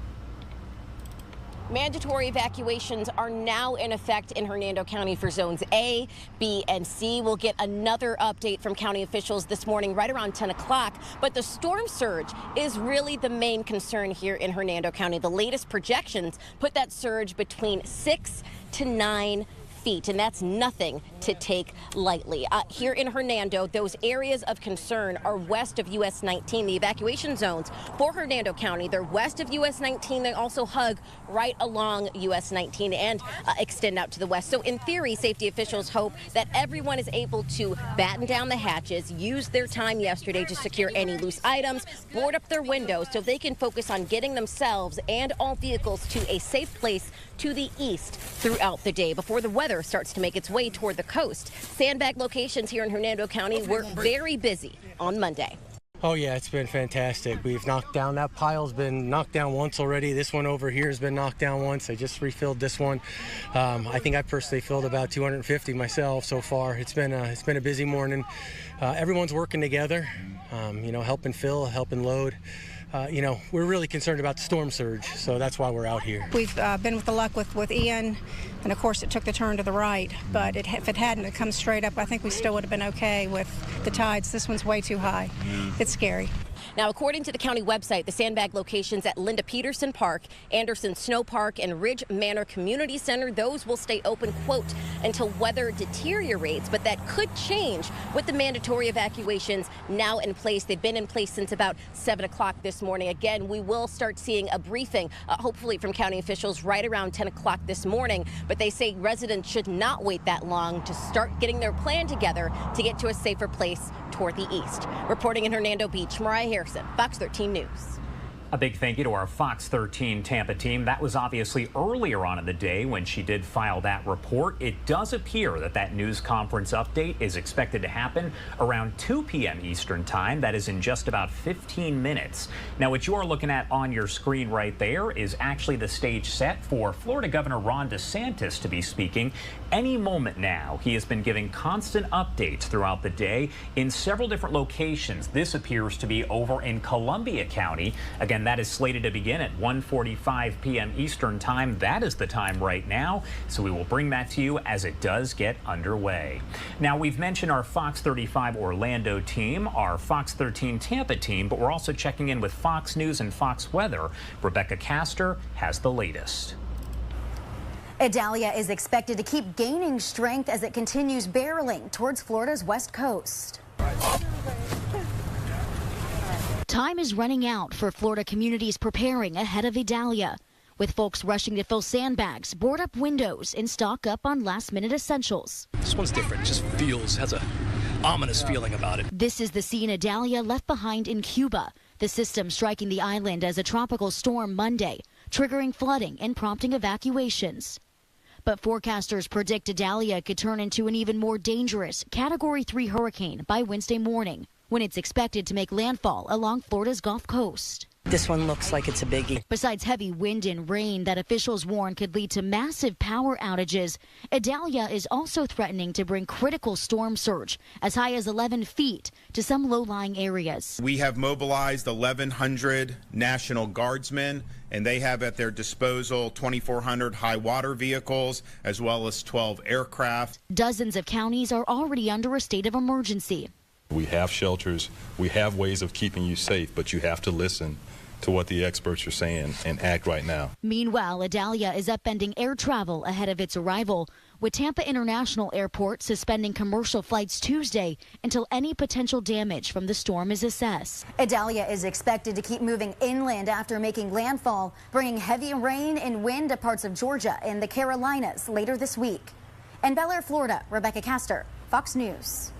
Mandatory evacuations are now in effect in Hernando County for zones A, B, and C. We'll get another update from county officials this morning right around 10 o'clock. But the storm surge is really the main concern here in Hernando County. The latest projections put that surge between 6 to 9 feet, and that's nothing to take lightly. Here in Hernando, those areas of concern are west of US 19. The evacuation zones for Hernando County, they're west of US 19. They also hug right along US 19 and extend out to the west. So in theory, safety officials hope that everyone is able to batten down the hatches, use their time yesterday to secure any loose items, board up their windows so they can focus on getting themselves and all vehicles to a safe place to the east throughout the day before the weather starts to make its way toward the coast. Sandbag locations here in Hernando County were very busy on Monday. Oh yeah, it's been fantastic. We've knocked down, that pile's been knocked down once already. This one over here has been knocked down once. I just refilled this one. I think I personally filled about 250 myself so far. It's been a busy morning. Everyone's working together, helping fill, helping load. We're really concerned about the storm surge, so that's why we're out here. We've been with the luck with Ian, and of course it took the turn to the right, but if it hadn't come straight up, I think we still would have been okay with the tides. This one's way too high. It's scary. Now, according to the county website, the sandbag locations at Linda Peterson Park, Anderson Snow Park, and Ridge Manor Community Center, those will stay open, quote, until weather deteriorates, but that could change with the mandatory evacuations now in place. They've been in place since about 7 o'clock this morning. Again, we will start seeing a briefing, hopefully from county officials right around 10 o'clock this morning, but they say residents should not wait that long to start getting their plan together to get to a safer place toward the east. Reporting in Hernando Beach, Mariah Harrison, Fox 13 News. A big thank you to our Fox 13 Tampa team. That was obviously earlier on in the day when she did file that report. It does appear that news conference update is expected to happen around 2 p.m. Eastern time. That is in just about 15 minutes. Now, what you are looking at on your screen right there is actually the stage set for Florida Governor Ron DeSantis to be speaking any moment now. He has been giving constant updates throughout the day in several different locations. This appears to be over in Columbia County. Again, that is slated to begin at 1:45 p.m. Eastern time. That is the time right now. So we will bring that to you as it does get underway. Now, we've mentioned our Fox 35 Orlando team, our Fox 13 Tampa team, but we're also checking in with Fox News and Fox Weather. Rebecca Castor has the latest. Idalia is expected to keep gaining strength as it continues barreling towards Florida's west coast. Time is running out for Florida communities preparing ahead of Idalia, with folks rushing to fill sandbags, board up windows, and stock up on last-minute essentials. This one's different. It just has a ominous feeling about it. This is the scene Idalia left behind in Cuba, the system striking the island as a tropical storm Monday, triggering flooding and prompting evacuations. But forecasters predict Idalia could turn into an even more dangerous Category 3 hurricane by Wednesday morning, when it's expected to make landfall along Florida's Gulf Coast. This one looks like it's a biggie. Besides heavy wind and rain that officials warn could lead to massive power outages, Idalia is also threatening to bring critical storm surge as high as 11 feet to some low-lying areas. We have mobilized 1,100 National Guardsmen, and they have at their disposal 2,400 high water vehicles as well as 12 aircraft. Dozens of counties are already under a state of emergency. We have shelters, we have ways of keeping you safe, but you have to listen to what the experts are saying and act right now. Meanwhile, Idalia is upending air travel ahead of its arrival, with Tampa International Airport suspending commercial flights Tuesday until any potential damage from the storm is assessed. Idalia is expected to keep moving inland after making landfall, bringing heavy rain and wind to parts of Georgia and the Carolinas later this week. In Bel Air, Florida, Rebecca Castor, Fox News.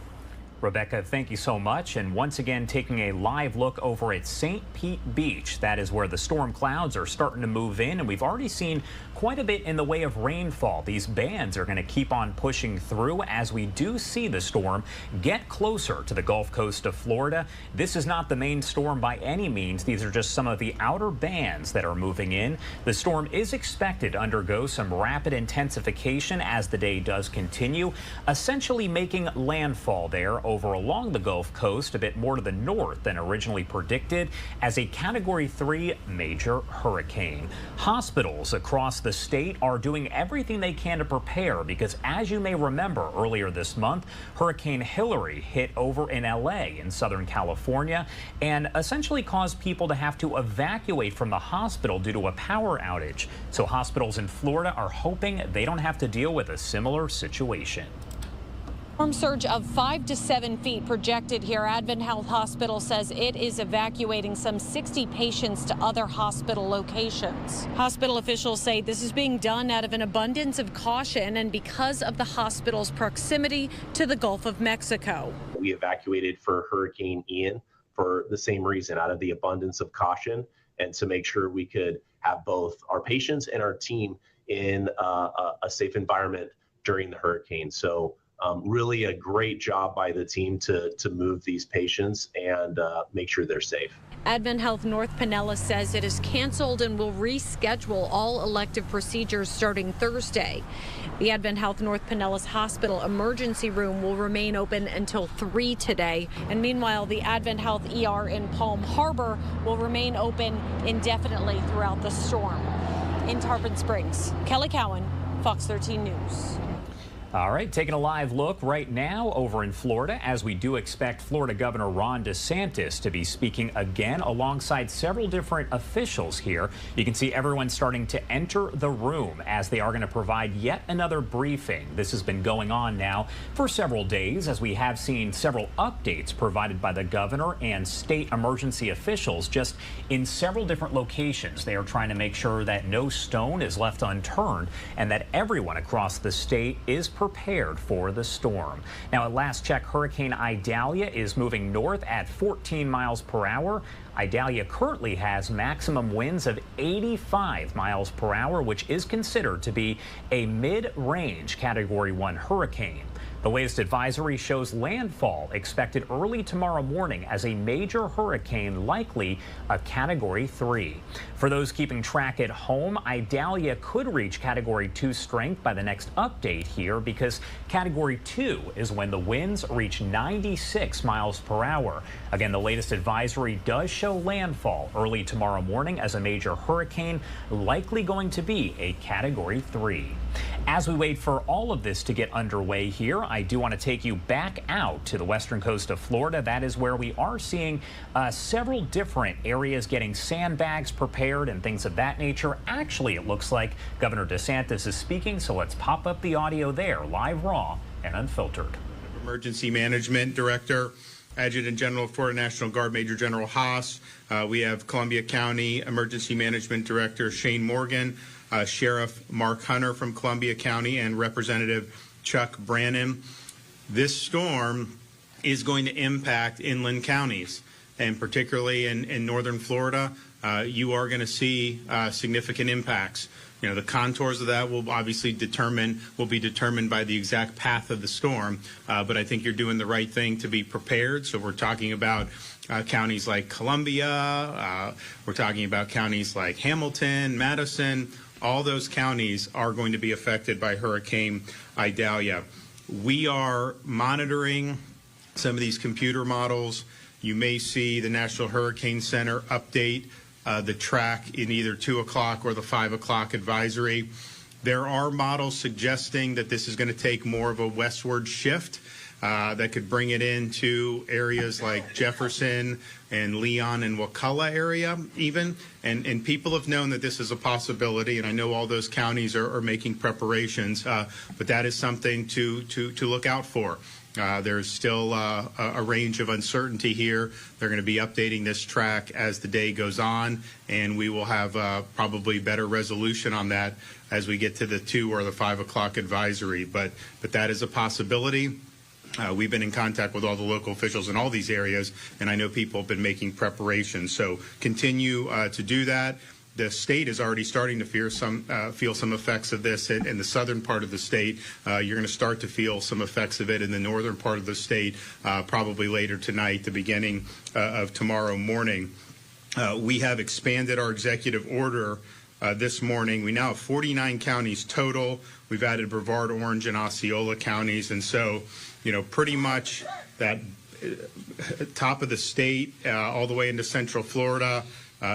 Rebecca, thank you so much. And once again, taking a live look over at St. Pete Beach. That is where the storm clouds are starting to move in, and we've already seen quite a bit in the way of rainfall. These bands are going to keep on pushing through as we do see the storm get closer to the Gulf Coast of Florida. This is not the main storm by any means. These are just some of the outer bands that are moving in. The storm is expected to undergo some rapid intensification as the day does continue, essentially making landfall there over along the Gulf Coast, a bit more to the north than originally predicted, as a Category 3 major hurricane. Hospitals across the state are doing everything they can to prepare because, as you may remember, earlier this month, Hurricane Hillary hit over in LA in Southern California and essentially caused people to have to evacuate from the hospital due to a power outage. So hospitals in Florida are hoping they don't have to deal with a similar situation. Storm surge of 5 to 7 feet projected here. Advent Health Hospital says it is evacuating some 60 patients to other hospital locations. Hospital officials say this is being done out of an abundance of caution and because of the hospital's proximity to the Gulf of Mexico. We evacuated for Hurricane Ian for the same reason, out of the abundance of caution, and to make sure we could have both our patients and our team in a safe environment during the hurricane. So really a great job by the team to move these patients and make sure they're safe. Advent Health North Pinellas says it has canceled and will reschedule all elective procedures starting Thursday. The Advent Health North Pinellas Hospital emergency room will remain open until 3 today. And meanwhile, the Advent Health ER in Palm Harbor will remain open indefinitely throughout the storm. In Tarpon Springs, Kelly Cowan, Fox 13 News. All right, taking a live look right now over in Florida, as we do expect Florida Governor Ron DeSantis to be speaking again alongside several different officials here. You can see everyone starting to enter the room as they are going to provide yet another briefing. This has been going on now for several days, as we have seen several updates provided by the governor and state emergency officials just in several different locations. They are trying to make sure that no stone is left unturned and that everyone across the state is prepared for the storm. Now, at last check, Hurricane Idalia is moving north at 14 miles per hour. Idalia currently has maximum winds of 85 miles per hour, which is considered to be a mid-range Category 1 hurricane. The latest advisory shows landfall expected early tomorrow morning as a major hurricane, likely a Category 3. For those keeping track at home, Idalia could reach Category 2 strength by the next update here because Category 2 is when the winds reach 96 miles per hour. Again, the latest advisory does show landfall early tomorrow morning as a major hurricane, likely going to be a Category 3. As we wait for all of this to get underway here, I do want to take you back out to the western coast of Florida. That is where we are seeing several different areas getting sandbags prepared and things of that nature. Actually, it looks like Governor DeSantis is speaking, so let's pop up the audio there, live, raw, and unfiltered. Emergency Management Director, Adjutant General of Florida National Guard Major General Haas. We have Columbia County Emergency Management Director Shane Morgan, Sheriff Mark Hunter from Columbia County, and Representative Chuck Brannon. This storm is going to impact inland counties, and particularly in northern Florida, you are going to see significant impacts. You know, the contours of that will obviously be determined by the exact path of the storm, but I think you're doing the right thing to be prepared. So we're talking about counties like Columbia, we're talking about counties like Hamilton, Madison. All those counties are going to be affected by Hurricane Idalia. We are monitoring some of these computer models. You may see the National Hurricane Center update the track in either 2 o'clock or the 5 o'clock advisory. There are models suggesting that this is going to take more of a westward shift that could bring it into areas like Jefferson and Leon and Wakulla area even. And people have known that this is a possibility, and I know all those counties are making preparations, but that is something to look out for. There's still a range of uncertainty here. They're going to be updating this track as the day goes on, and we will have probably better resolution on that as we get to the 2 or the 5 o'clock advisory. But that is a possibility. We've been in contact with all the local officials in all these areas, and I know people have been making preparations. So continue to do that. The state is already starting to feel some effects of this in the southern part of the state. You're going to start to feel some effects of it in the northern part of the state, probably later tonight, the beginning of tomorrow morning. We have expanded our executive order this morning. We now have 49 counties total. We've added Brevard, Orange, and Osceola counties. And so, pretty much that top of the state all the way into central Florida,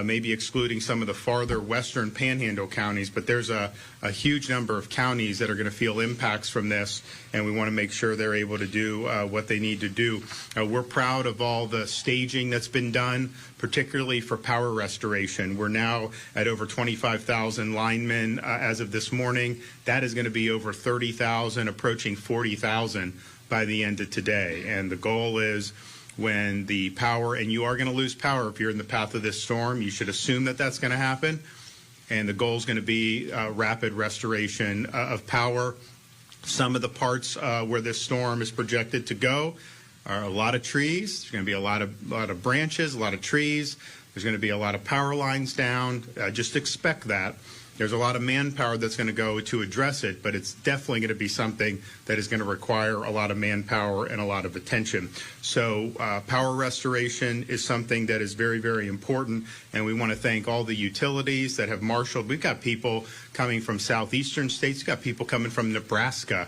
maybe excluding some of the farther western panhandle counties, but there's a huge number of counties that are going to feel impacts from this, and we want to make sure they're able to do what they need to do. We're proud of all the staging that's been done, particularly for power restoration. We're now at over 25,000 linemen as of this morning. That is going to be over 30,000, approaching 40,000 by the end of today. And the goal is, when the power, and you are going to lose power if you're in the path of this storm, you should assume that that's going to happen. And the goal is going to be rapid restoration of power. Some of the parts where this storm is projected to go are a lot of trees. There's going to be a lot of branches, a lot of trees. There's going to be a lot of power lines down. Just expect that. There's a lot of manpower that's going to go to address it, but it's definitely going to be something that is going to require a lot of manpower and a lot of attention. So power restoration is something that is very, very important, and we want to thank all the utilities that have marshaled. We've got people coming from southeastern states. We've got people coming from Nebraska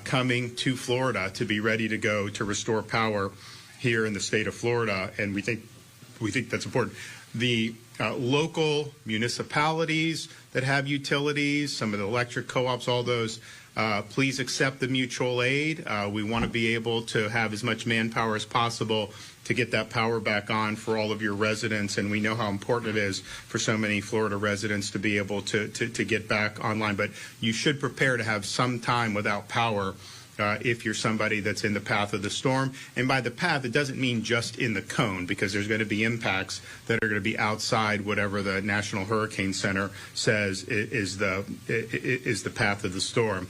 coming to Florida to be ready to go to restore power here in the state of Florida, and we think that's important. The local municipalities that have utilities, some of the electric co-ops, all those, please accept the mutual aid. We want to be able to have as much manpower as possible to get that power back on for all of your residents, and we know how important it is for so many Florida residents to be able to get back online. But you should prepare to have some time without power if you're somebody that's in the path of the storm. And by the path, it doesn't mean just in the cone, because there's going to be impacts that are going to be outside whatever the National Hurricane Center says is the path of the storm.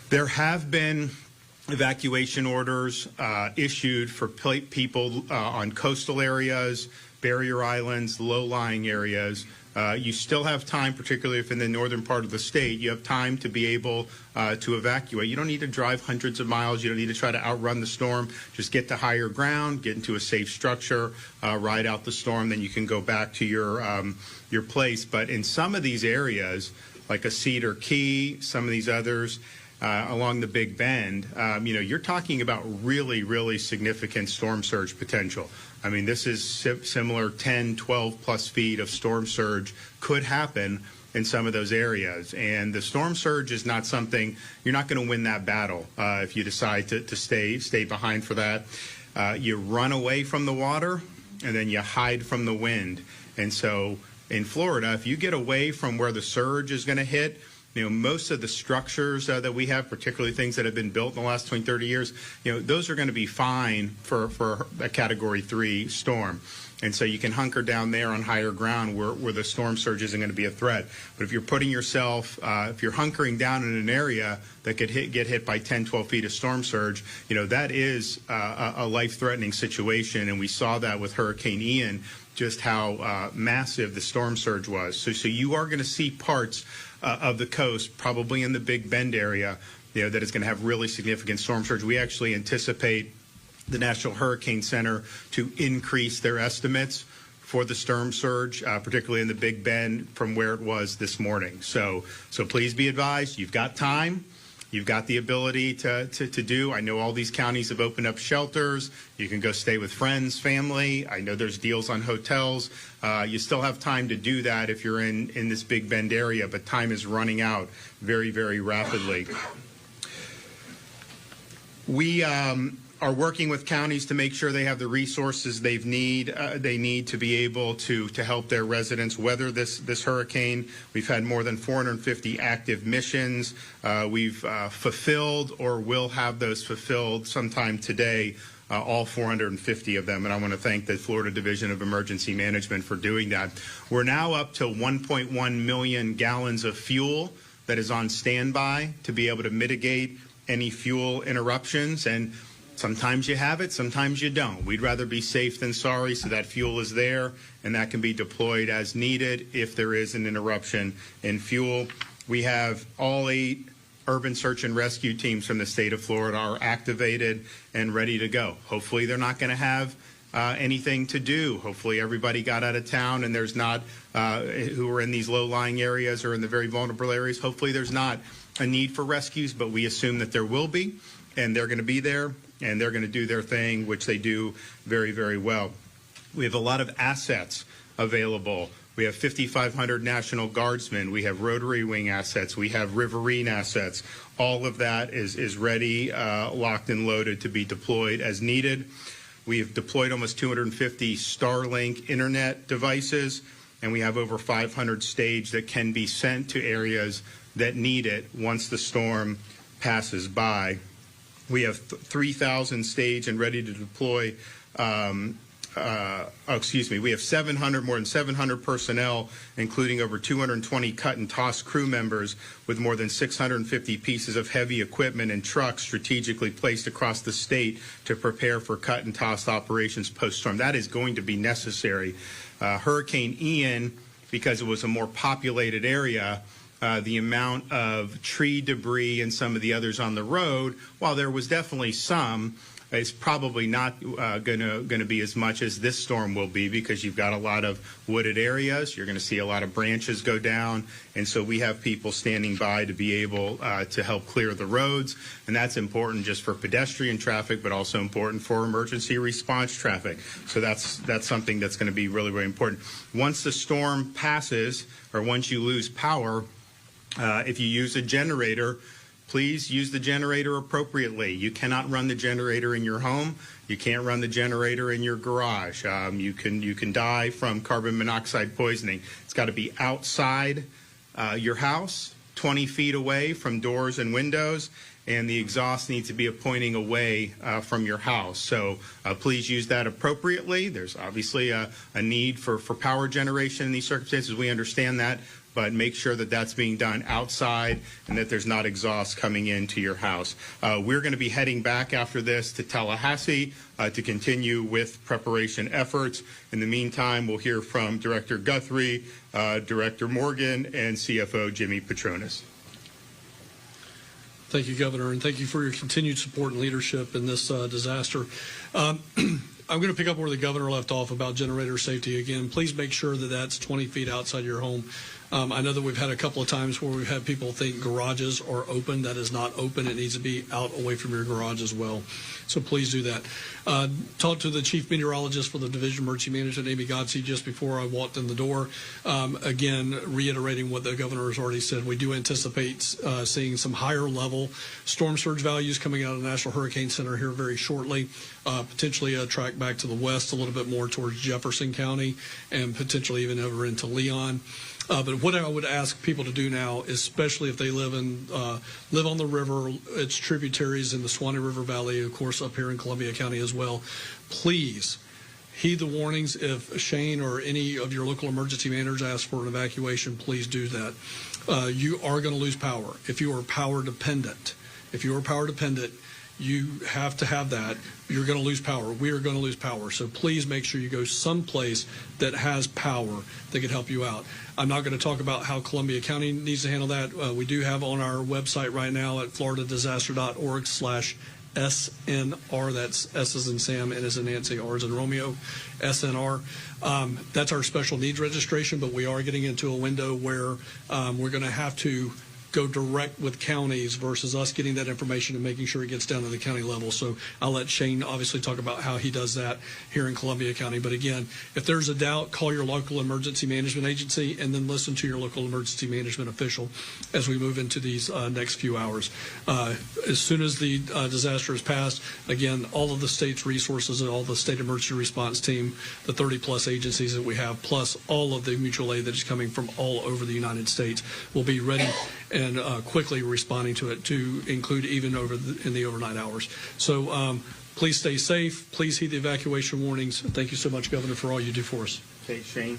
There have been evacuation orders issued for people on coastal areas, barrier islands, low-lying areas. You still have time, particularly if in the northern part of the state, you have time to be able to evacuate. You don't need to drive hundreds of miles. You don't need to try to outrun the storm. Just get to higher ground, get into a safe structure, ride out the storm, then you can go back to your place. But in some of these areas, like a Cedar Key, some of these others, along the Big Bend, you're talking about really, really significant storm surge potential. I mean, this is similar 10, 12 plus feet of storm surge could happen in some of those areas. And the storm surge is not something, you're not going to win that battle if you decide to stay behind for that. You run away from the water and then you hide from the wind. And so in Florida, if you get away from where the surge is going to hit, most of the structures that we have, particularly things that have been built in the last 20, 30 years, those are going to be fine for a Category 3 storm. And so you can hunker down there on higher ground where the storm surge isn't going to be a threat. But if you're putting yourself, if you're hunkering down in an area that could get hit by 10, 12 feet of storm surge, that is a life-threatening situation. And we saw that with Hurricane Ian, just how massive the storm surge was. So you are going to see parts of the coast, probably in the Big Bend area, that is going to have really significant storm surge. We actually anticipate the National Hurricane Center to increase their estimates for the storm surge, particularly in the Big Bend, from where it was this morning. So please be advised, you've got time. You've got the ability to do. I know all these counties have opened up shelters. You can go stay with friends, family. I know there's deals on hotels. You still have time to do that if you're in this Big Bend area, but time is running out very, very rapidly. We are working with counties to make sure they have the resources they need to be able to help their residents weather this hurricane. We've had more than 450 active missions. We've fulfilled or will have those fulfilled sometime today, all 450 of them. And I want to thank the Florida Division of Emergency Management for doing that. We're now up to 1.1 million gallons of fuel that is on standby to be able to mitigate any fuel interruptions. And sometimes you have it, sometimes you don't. We'd rather be safe than sorry, so that fuel is there, and that can be deployed as needed if there is an interruption in fuel. We have all 8 urban search and rescue teams from the state of Florida are activated and ready to go. Hopefully they're not going to have anything to do. Hopefully everybody got out of town and there's not, who are in these low-lying areas or in the very vulnerable areas, hopefully there's not a need for rescues, but we assume that there will be, and they're going to be there, and they're going to do their thing, which they do very, very well. We have a lot of assets available. We have 5,500 National Guardsmen. We have Rotary Wing assets. We have Riverine assets. All of that is ready, locked and loaded to be deployed as needed. We have deployed almost 250 Starlink internet devices, and we have over 500 staged that can be sent to areas that need it once the storm passes by. We have 3,000 staged and ready to deploy. We have more than 700 personnel, including over 220 cut and toss crew members, with more than 650 pieces of heavy equipment and trucks strategically placed across the state to prepare for cut and toss operations post-storm. That is going to be necessary. Hurricane Ian, because it was a more populated area, the amount of tree debris and some of the others on the road, while there was definitely some, it's probably not going to be as much as this storm will be, because you've got a lot of wooded areas. You're going to see a lot of branches go down, and so we have people standing by to be able to help clear the roads, and that's important just for pedestrian traffic, but also important for emergency response traffic. So that's something that's going to be really, really important. Once the storm passes, or once you lose power, if you use a generator, please use the generator appropriately. You cannot run the generator in your home. You can't run the generator in your garage. You can die from carbon monoxide poisoning. It's got to be outside your house, 20 feet away from doors and windows, and the exhaust needs to be pointing away from your house. So please use that appropriately. There's obviously a need for power generation in these circumstances. We understand that. But make sure that that's being done outside and that there's not exhaust coming into your house. We're going to be heading back after this to Tallahassee to continue with preparation efforts. In the meantime, we'll hear from Director Guthrie, Director Morgan, and CFO Jimmy Petronas. Thank you, Governor, and thank you for your continued support and leadership in this disaster. I'm going to pick up where the governor left off about generator safety again. Please make sure that that's 20 feet outside your home. I know that we've had a couple of times where we've had people think garages are open. That is not open. It needs to be out away from your garage as well. So please do that. Talked to the chief meteorologist for the Division of Emergency Management, Amy Godsey, just before I walked in the door. Again, reiterating what the governor has already said, we do anticipate seeing some higher level storm surge values coming out of the National Hurricane Center here very shortly. Potentially a track back to the west a little bit more towards Jefferson County and potentially even over into Leon. But what I would ask people to do now, especially if they live on the river, its tributaries in the Swanee River Valley, of course, up here in Columbia County as well, please heed the warnings. If Shane or any of your local emergency managers ask for an evacuation, please do that. You are going to lose power. If you are power dependent, you have to have that. You're going to lose power. We are going to lose power. So please make sure you go someplace that has power that can help you out. I'm not going to talk about how Columbia County needs to handle that. We do have on our website right now at floridadisaster.org/SNR. That's S as in Sam, N as in Nancy, R as in Romeo, SNR. That's our special needs registration, but we are getting into a window where we're going to have to go direct with counties versus us getting that information and making sure it gets down to the county level. So I'll let Shane obviously talk about how he does that here in Columbia County. But again, if there's a doubt, call your local emergency management agency and then listen to your local emergency management official as we move into these next few hours. As soon as the disaster is passed, again, all of the state's resources and all the state emergency response team, the 30-plus agencies that we have, plus all of the mutual aid that is coming from all over the United States, will be ready and quickly responding to it, to include even in the overnight hours. So please stay safe. Please heed the evacuation warnings. Thank you so much, Governor, for all you do for us. Okay, Shane.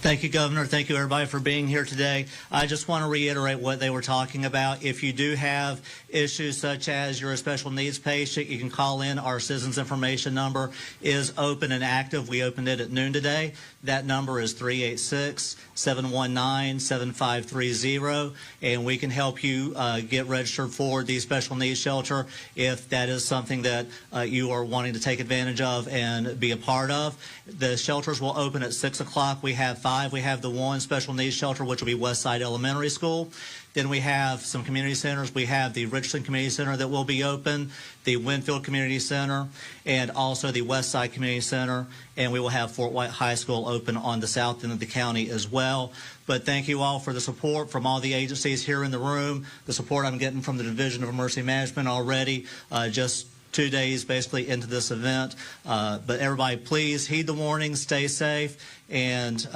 Thank you, Governor. Thank you, everybody, for being here today. I just want to reiterate what they were talking about. If you do have issues such as you're a special needs patient, you can call in. Our citizens information number is open and active. We opened it at noon today. That number is 386-719-7530, and we can help you get registered for the special needs shelter if that is something that you are wanting to take advantage of and be a part of. The shelters will open at 6 o'clock. We have 5. We have the one special needs shelter, which will be Westside Elementary School. Then we have some community centers. We have the Richland Community Center that will be open, the Winfield Community Center, and also the Westside Community Center. And we will have Fort White High School open on the south end of the county as well. But thank you all for the support from all the agencies here in the room, the support I'm getting from the Division of Emergency Management already, just 2 days basically into this event. But everybody, please heed the warnings, stay safe, and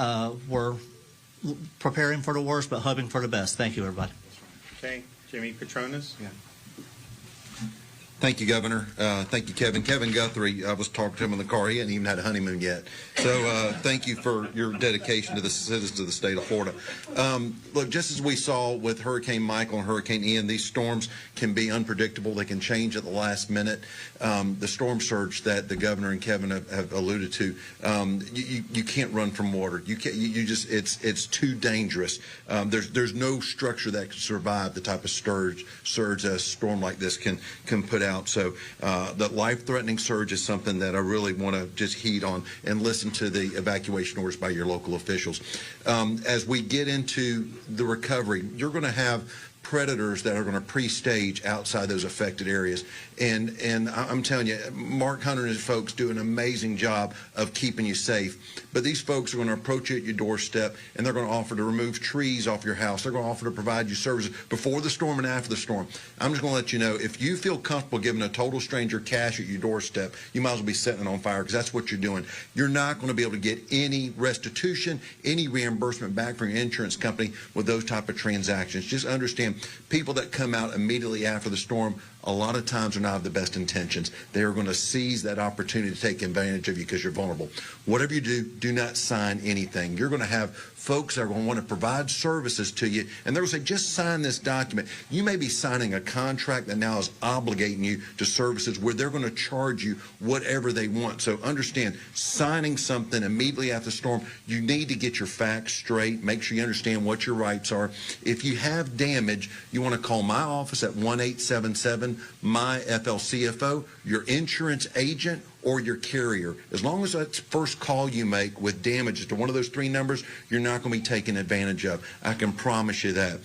we're preparing for the worst but hoping for the best. Thank you, everybody. Okay, Jimmy Petronas. Yeah. Thank you, Governor. Thank you, Kevin. Kevin Guthrie, I was talking to him in the car. He hadn't even had a honeymoon yet. So thank you for your dedication to the citizens of the state of Florida. Look, just as we saw with Hurricane Michael and Hurricane Ian, these storms can be unpredictable. They can change at the last minute. The storm surge that the governor and Kevin have alluded to, you can't run from water. You can't. You just it's too dangerous. There's no structure that can survive the type of surge a storm like this can put out. So the life-threatening surge is something that I really want to just heed on and listen to the evacuation orders by your local officials. As we get into the recovery, you're going to have predators that are going to pre-stage outside those affected areas. And I'm telling you, Mark Hunter and his folks do an amazing job of keeping you safe. But these folks are going to approach you at your doorstep, and they're going to offer to remove trees off your house. They're going to offer to provide you services before the storm and after the storm. I'm just going to let you know, if you feel comfortable giving a total stranger cash at your doorstep, you might as well be setting it on fire, because that's what you're doing. You're not going to be able to get any restitution, any reimbursement back from your insurance company with those type of transactions. Just understand, people that come out immediately after the storm a lot of times are not of the best intentions. They are going to seize that opportunity to take advantage of you because you're vulnerable. Whatever you do, do not sign anything. You're going to have folks that are going to want to provide services to you, and they're going to say, just sign this document. You may be signing a contract that now is obligating you to services where they're going to charge you whatever they want. So understand, signing something immediately after the storm, you need to get your facts straight, make sure you understand what your rights are. If you have damage, you want to call my office at 1-877-MY-FLCFO, your insurance agent, or your carrier. As long as that's the first call you make with damages to one of those 3 numbers, you're not going to be taken advantage of. I can promise you that.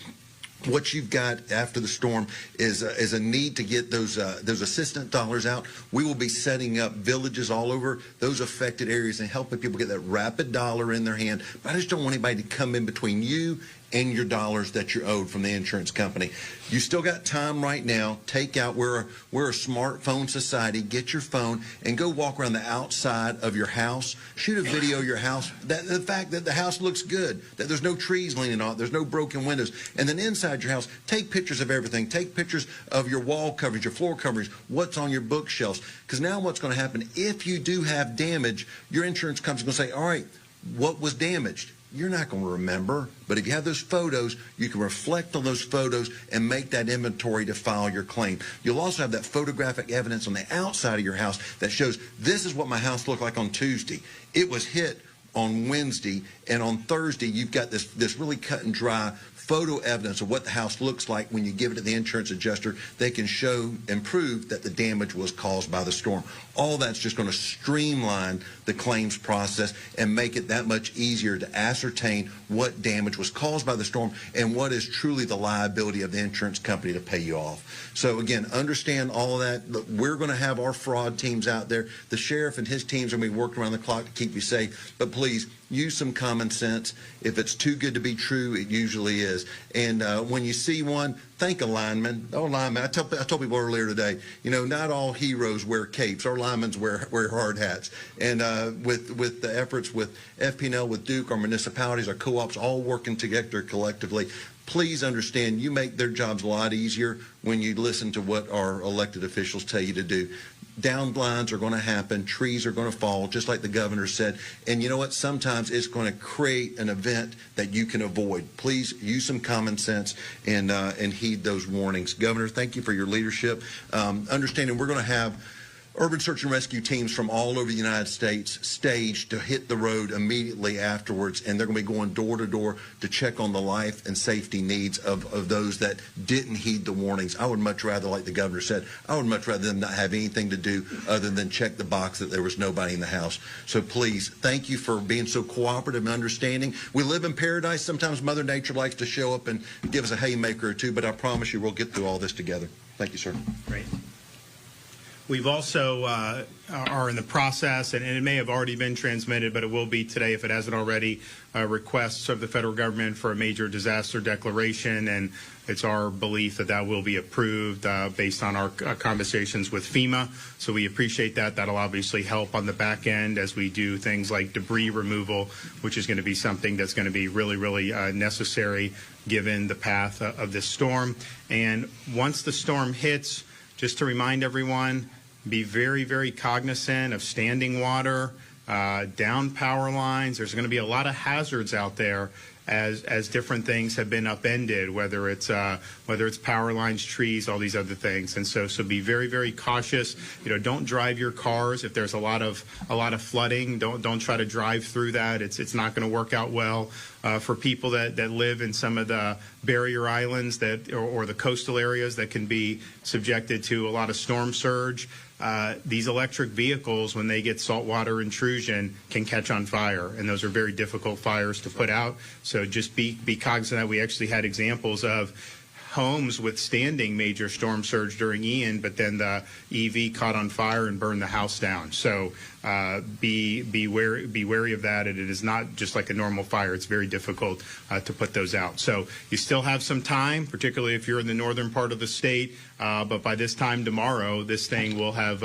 What you've got after the storm is a need to get those assistance dollars out. We will be setting up villages all over those affected areas and helping people get that rapid dollar in their hand. But I just don't want anybody to come in between you and your dollars that you're owed from the insurance company. You still got time right now. Take out, we're a smartphone society. Get your phone and go walk around the outside of your house. Shoot a video of your house. The fact that the house looks good, that there's no trees leaning on it, there's no broken windows. And then inside your house, take pictures of everything. Take pictures of your wall coverage, your floor coverage, what's on your bookshelves. Because now what's going to happen, if you do have damage, your insurance company's going to say, all right, what was damaged? You're not going to remember, but if you have those photos, you can reflect on those photos and make that inventory to file your claim. You'll also have that photographic evidence on the outside of your house that shows, this is what my house looked like on Tuesday. It was hit on Wednesday, and on Thursday, you've got this really cut and dry photo evidence of what the house looks like. When you give it to the insurance adjuster, they can show and prove that the damage was caused by the storm. All that's just going to streamline the claims process and make it that much easier to ascertain what damage was caused by the storm and what is truly the liability of the insurance company to pay you off. So again, understand all of that. Look, we're going to have our fraud teams out there. The sheriff and his teams are going to be working around the clock to keep you safe. But please, use some common sense. If it's too good to be true, it usually is. And when you see one, thank a lineman. Oh, lineman. I told people earlier today, you know, not all heroes wear capes. Our linemen wear hard hats. And with the efforts with FP&L, with Duke, our municipalities, our co-ops, all working together collectively, please understand, you make their jobs a lot easier when you listen to what our elected officials tell you to do. Downlines are going to happen. Trees are going to fall, just like the governor said. And you know what? Sometimes it's going to create an event that you can avoid. Please use some common sense and heed those warnings. Governor, thank you for your leadership. Understanding we're going to have Urban search and rescue teams from all over the United States staged to hit the road immediately afterwards, and they're going to be going door to door to check on the life and safety needs of those that didn't heed the warnings. I would much rather, like the governor said, I would much rather them not have anything to do other than check the box that there was nobody in the house. So please, thank you for being so cooperative and understanding. We live in paradise. Sometimes Mother Nature likes to show up and give us a haymaker or two, but I promise you we'll get through all this together. Thank you, sir. Great. We've also are in the process, and it may have already been transmitted, but it will be today if it hasn't already, requests of the federal government for a major disaster declaration, and it's our belief that that will be approved based on our conversations with FEMA. So we appreciate that. That'll obviously help on the back end as we do things like debris removal, which is going to be something that's going to be really, really necessary given the path of this storm. And once the storm hits, just to remind everyone, be very, very cognizant of standing water, down power lines. There's going to be a lot of hazards out there as different things have been upended, whether it's power lines, trees, all these other things. And so be very, very cautious. You know, don't drive your cars if there's a lot of flooding. Don't try to drive through that. It's not going to work out well. For people that live in some of the barrier islands or the coastal areas that can be subjected to a lot of storm surge, these electric vehicles, when they get saltwater intrusion, can catch on fire, and those are very difficult fires to put out. So just be cognizant that we actually had examples of homes withstanding major storm surge during Ian, but then the EV caught on fire and burned the house down. So be wary of that. And it is not just like a normal fire. It's very difficult to put those out. So you still have some time, particularly if you're in the northern part of the state. But by this time tomorrow, this thing will have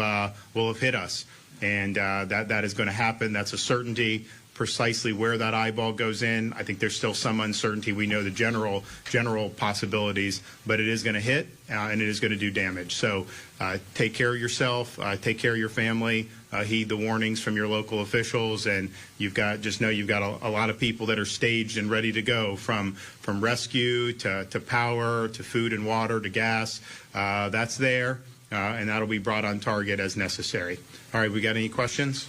hit us, and that is going to happen. That's a certainty. Precisely where that eyeball goes in, I think there's still some uncertainty. We know the general possibilities, but it is going to hit and it is going to do damage. So take care of yourself, take care of your family, heed the warnings from your local officials, and you've got a lot of people that are staged and ready to go, from rescue to power to food and water to gas. That's there, and that'll be brought on target as necessary. All right, we got any questions?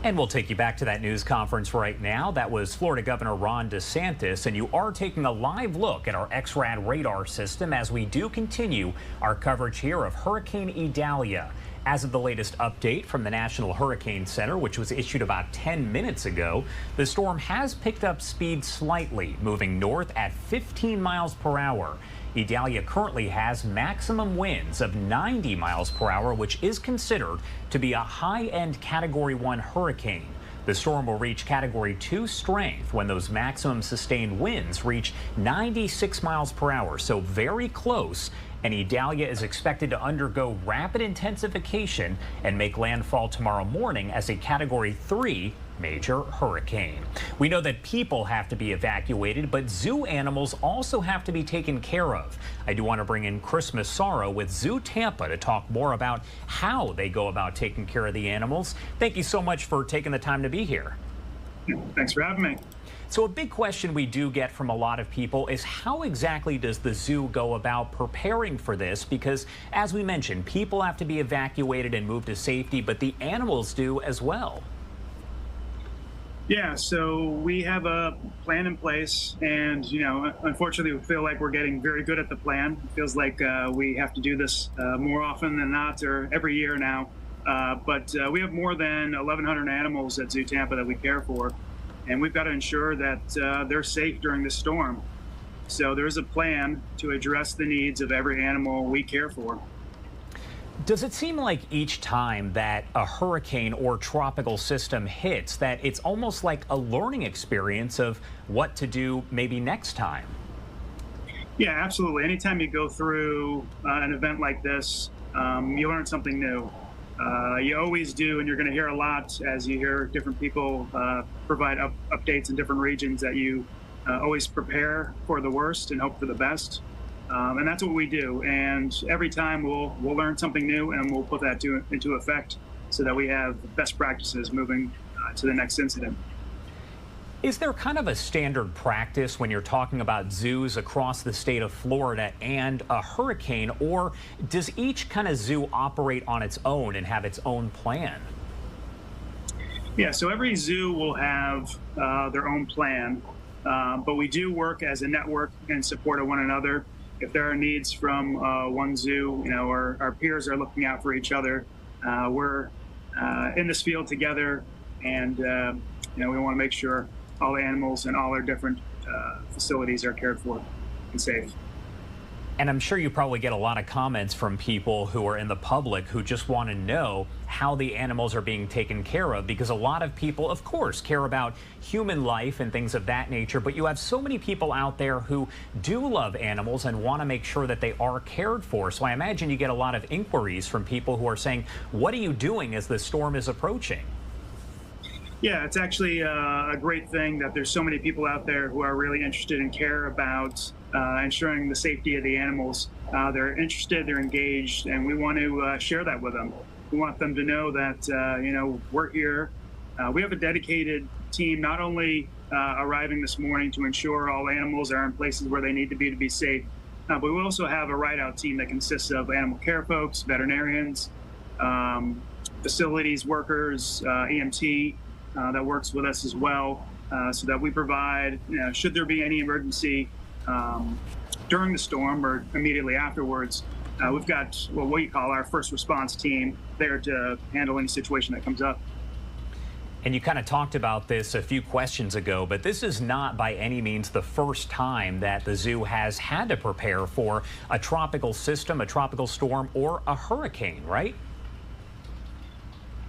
And we'll take you back to that news conference right now. That was Florida Governor Ron DeSantis, and you are taking a live look at our XRAD radar system as we do continue our coverage here of Hurricane Idalia. As of the latest update from the National Hurricane Center, which was issued about 10 minutes ago, the storm has picked up speed slightly, moving north at 15 miles per hour. Idalia currently has maximum winds of 90 miles per hour, which is considered to be a high-end Category 1 hurricane. The storm will reach Category 2 strength when those maximum sustained winds reach 96 miles per hour, so very close. And Idalia is expected to undergo rapid intensification and make landfall tomorrow morning as a Category 3 major hurricane. We know that people have to be evacuated, but zoo animals also have to be taken care of. I do want to bring in Chris Massaro with Zoo Tampa to talk more about how they go about taking care of the animals. Thank you so much for taking the time to be here. Thanks for having me. So a big question we do get from a lot of people is how exactly does the zoo go about preparing for this? Because as we mentioned, people have to be evacuated and moved to safety, but the animals do as well. Yeah, so we have a plan in place, and unfortunately we feel like we're getting very good at the plan. It feels like we have to do this more often than not, or every year now. But we have more than 1,100 animals at Zoo Tampa that we care for, and we've got to ensure that they're safe during this storm. So there's a plan to address the needs of every animal we care for. Does it seem like each time that a hurricane or tropical system hits that it's almost like a learning experience of what to do maybe next time? Yeah, absolutely. Anytime you go through an event like this, you learn something new. You always do, and you're going to hear a lot as you hear different people provide updates in different regions, that you always prepare for the worst and hope for the best. And that's what we do. And every time we'll learn something new, and we'll put that into effect so that we have best practices moving to the next incident. Is there kind of a standard practice when you're talking about zoos across the state of Florida and a hurricane, or does each kind of zoo operate on its own and have its own plan? Yeah, so every zoo will have their own plan, but we do work as a network in support of one another. If there are needs from one zoo, our peers are looking out for each other. We're in this field together, and we want to make sure all the animals and all our different facilities are cared for and safe. And I'm sure you probably get a lot of comments from people who are in the public who just want to know how the animals are being taken care of, because a lot of people, of course, care about human life and things of that nature. But you have so many people out there who do love animals and want to make sure that they are cared for. So I imagine you get a lot of inquiries from people who are saying, what are you doing as the storm is approaching? Yeah, it's actually a great thing that there's so many people out there who are really interested and care about ensuring the safety of the animals. They're interested, they're engaged, and we want to share that with them. We want them to know that, we're here. We have a dedicated team, not only arriving this morning to ensure all animals are in places where they need to be safe, but we also have a ride-out team that consists of animal care folks, veterinarians, facilities workers, EMT, that works with us as well, so that we provide, should there be any emergency during the storm or immediately afterwards, we've got what we call our first response team there to handle any situation that comes up. And you kind of talked about this a few questions ago, but this is not by any means the first time that the zoo has had to prepare for a tropical system, a tropical storm, or a hurricane, right?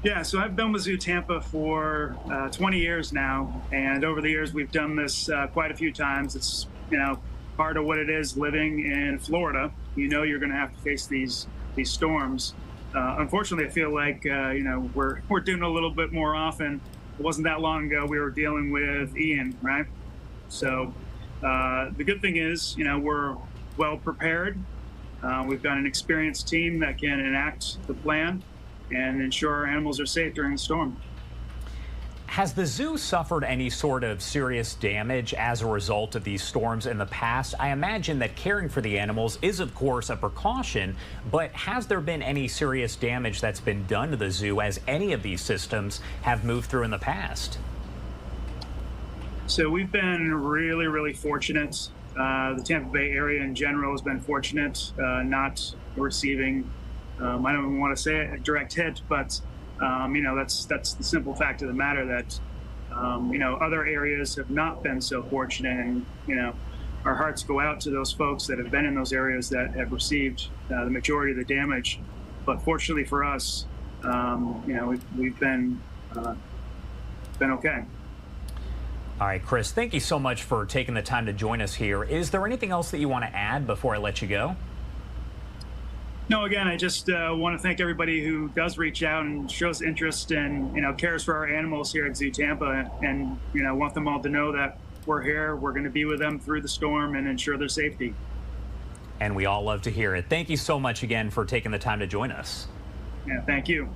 Yeah, so I've been with Zoo Tampa for 20 years now, and over the years we've done this quite a few times. It's part of what it is living in Florida. You're going to have to face these storms. Unfortunately, I feel like we're doing a little bit more often. It wasn't that long ago we were dealing with Ian, right? So the good thing is we're well prepared. We've got an experienced team that can enact the plan and ensure our animals are safe during the storm. Has the zoo suffered any sort of serious damage as a result of these storms in the past? I imagine that caring for the animals is, of course, a precaution, but has there been any serious damage that's been done to the zoo as any of these systems have moved through in the past? So we've been really, really fortunate. The Tampa Bay area in general has been fortunate, not receiving I don't even want to say it, a direct hit, but that's the simple fact of the matter that other areas have not been so fortunate, and our hearts go out to those folks that have been in those areas that have received the majority of the damage. But fortunately for us, we've been okay. All right, Chris, thank you so much for taking the time to join us here. Is there anything else that you want to add before I let you go? No, again, I just want to thank everybody who does reach out and shows interest and cares for our animals here at Zoo Tampa, and want them all to know that we're here. We're going to be with them through the storm and ensure their safety. And we all love to hear it. Thank you so much again for taking the time to join us. Yeah, thank you.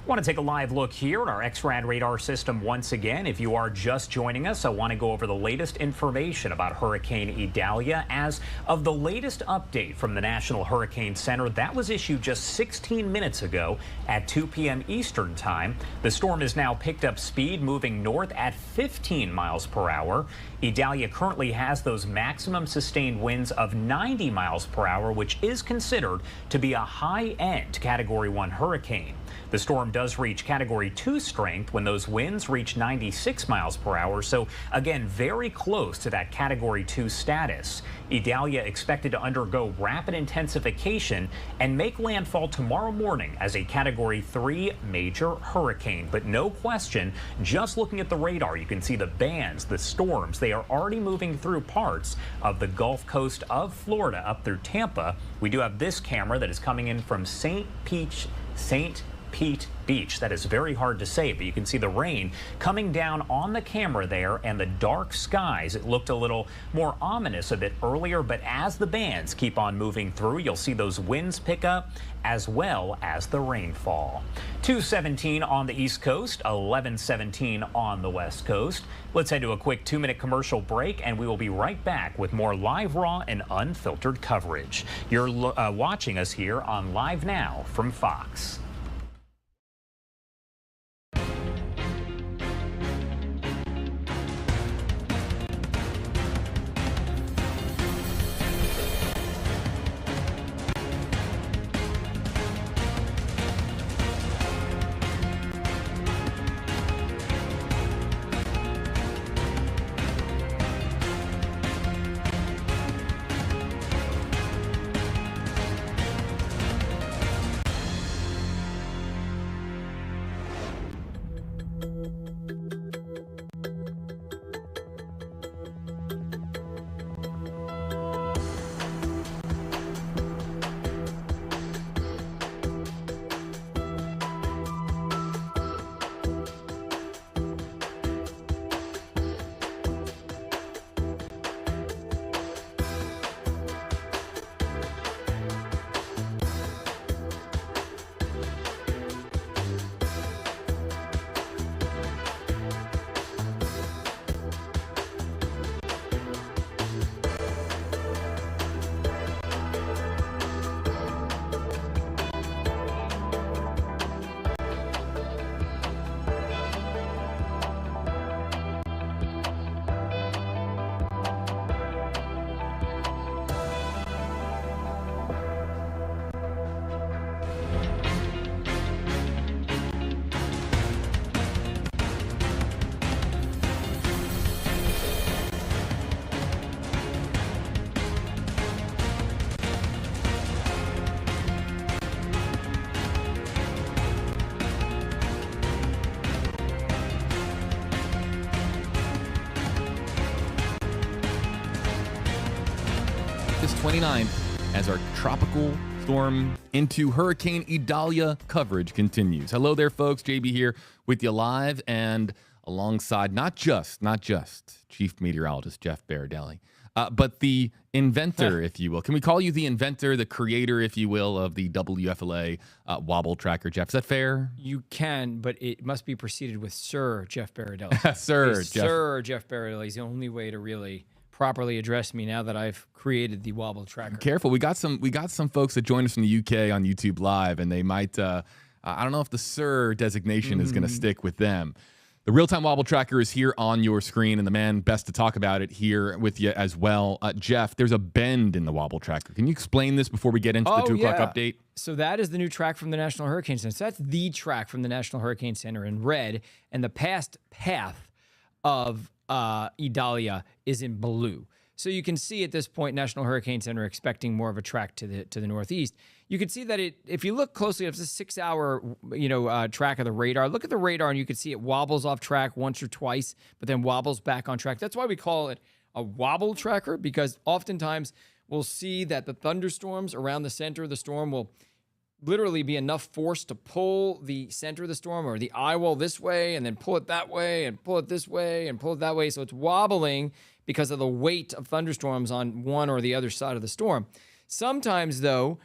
Want to take a live look here at our X-Rad radar system once again. If you are just joining us, I want to go over the latest information about Hurricane Idalia. As of the latest update from the National Hurricane Center, that was issued just 16 minutes ago at 2 p.m. Eastern Time. The storm has now picked up speed, moving north at 15 miles per hour. Idalia currently has those maximum sustained winds of 90 miles per hour, which is considered to be a high-end Category 1 hurricane. The storm does reach Category 2 strength when those winds reach 96 miles per hour. So again, very close to that Category 2 status. Idalia expected to undergo rapid intensification and make landfall tomorrow morning as a Category 3 major hurricane. But no question, just looking at the radar, you can see the bands, the storms. They are already moving through parts of the Gulf Coast of Florida up through Tampa. We do have this camera that is coming in from St. Pete Beach. That is very hard to say, but you can see the rain coming down on the camera there and the dark skies. It looked a little more ominous a bit earlier, but as the bands keep on moving through, you'll see those winds pick up as well as the rainfall. 217 on the East Coast, 1117 on the West Coast. Let's head to a quick 2-minute commercial break, and we will be right back with more live, raw, and unfiltered coverage. You're watching us here on Live Now from Fox. August 29th as our tropical storm into Hurricane Idalia coverage continues. Hello there, folks. JB here with you live and alongside not just Chief Meteorologist Jeff Berardelli, but the inventor, if you will. Can we call you the inventor, the creator, if you will, of the WFLA wobble tracker, Jeff? Is that fair? You can, but it must be preceded with Sir Jeff Berardelli. Sir Jeff Berardelli is the only way to really properly address me now that I've created the wobble tracker. Careful, we got some folks that joined us from the UK on YouTube Live, and they might I don't know if the Sir designation is going to stick with them. The real-time wobble tracker is here on your screen, and the man best to talk about it here with you as well. Jeff, there's a bend in the wobble tracker. Can you explain this before we get into the 2 o'clock update? So that is the new track from the National Hurricane Center. So that's the track from the National Hurricane Center in red, and the past path of Idalia is in blue. So you can see at this point, National Hurricane Center expecting more of a track to the northeast. You can see that if you look closely, it's a 6-hour track of the radar. Look at the radar, and you can see it wobbles off track once or twice, but then wobbles back on track. That's why we call it a wobble tracker, because oftentimes we'll see that the thunderstorms around the center of the storm will literally be enough force to pull the center of the storm or the eye wall this way and then pull it that way and pull it this way and pull it that way. So it's wobbling because of the weight of thunderstorms on one or the other side of the storm. Sometimes, though,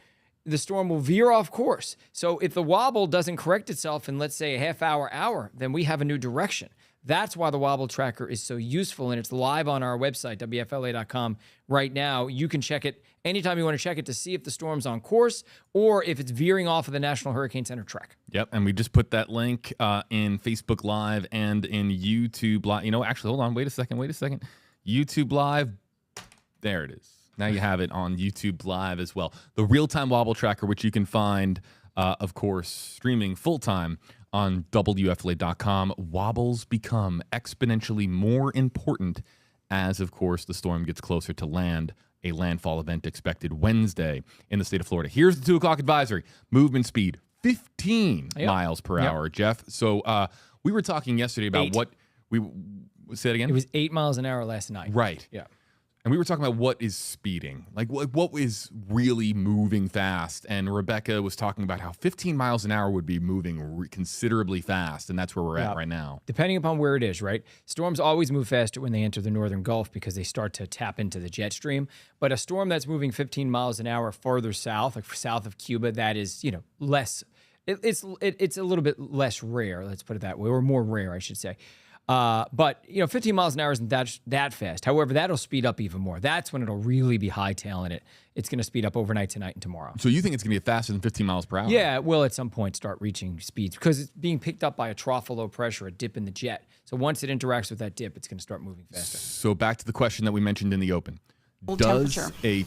the storm will veer off course. So if the wobble doesn't correct itself in, let's say, a half hour, then we have a new direction. That's why the wobble tracker is so useful, and it's live on our website, WFLA.com, right now. You can check it anytime you want to check it to see if the storm's on course or if it's veering off of the National Hurricane Center track. Yep, and we just put that link in Facebook Live and in YouTube Live. You know, actually, hold on, wait a second. YouTube Live, there it is. Now you have it on YouTube Live as well. The real-time wobble tracker, which you can find, of course, streaming full-time on WFLA.com. Wobbles become exponentially more important as, of course, the storm gets closer to land. A landfall event expected Wednesday in the state of Florida. Here's the 2 o'clock advisory. Movement speed, 15 miles per hour, Jeff. So we were talking yesterday about what we... Say it again? It was 8 miles an hour last night. Right. Yeah. And we were talking about what is speeding, like what is really moving fast. And Rebecca was talking about how 15 miles an hour would be moving considerably fast. And that's where we're at right now. Depending upon where it is, right? Storms always move faster when they enter the northern Gulf because they start to tap into the jet stream. But a storm that's moving 15 miles an hour farther south, like south of Cuba, that is, less. It's a little bit less rare. Let's put it that way, or more rare, I should say. But 15 miles an hour isn't that fast. However, that'll speed up even more. That's when it'll really be hightailing it. It's going to speed up overnight, tonight, and tomorrow. So you think it's going to get faster than 15 miles per hour? Yeah, it will at some point start reaching speeds because it's being picked up by a trough of low pressure, a dip in the jet. So once it interacts with that dip, it's going to start moving faster. So back to the question that we mentioned in the open. Does a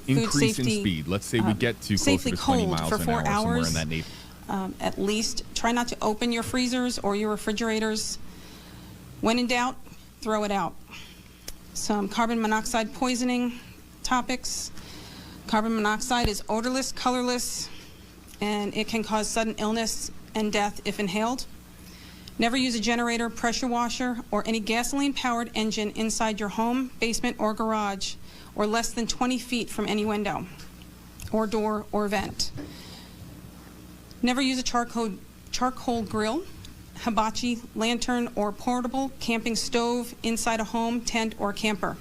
increase in speed, let's say we get to closer to 20 miles an hour, somewhere in that neighborhood. At least try not to open your freezers or your refrigerators. When in doubt, throw it out. Some carbon monoxide poisoning topics. Carbon monoxide is odorless, colorless, and it can cause sudden illness and death if inhaled. Never use a generator, pressure washer, or any gasoline-powered engine inside your home, basement, or garage, or less than 20 feet from any window, or door, or vent. Never use a charcoal grill, hibachi, lantern, or portable camping stove inside a home, tent, or camper.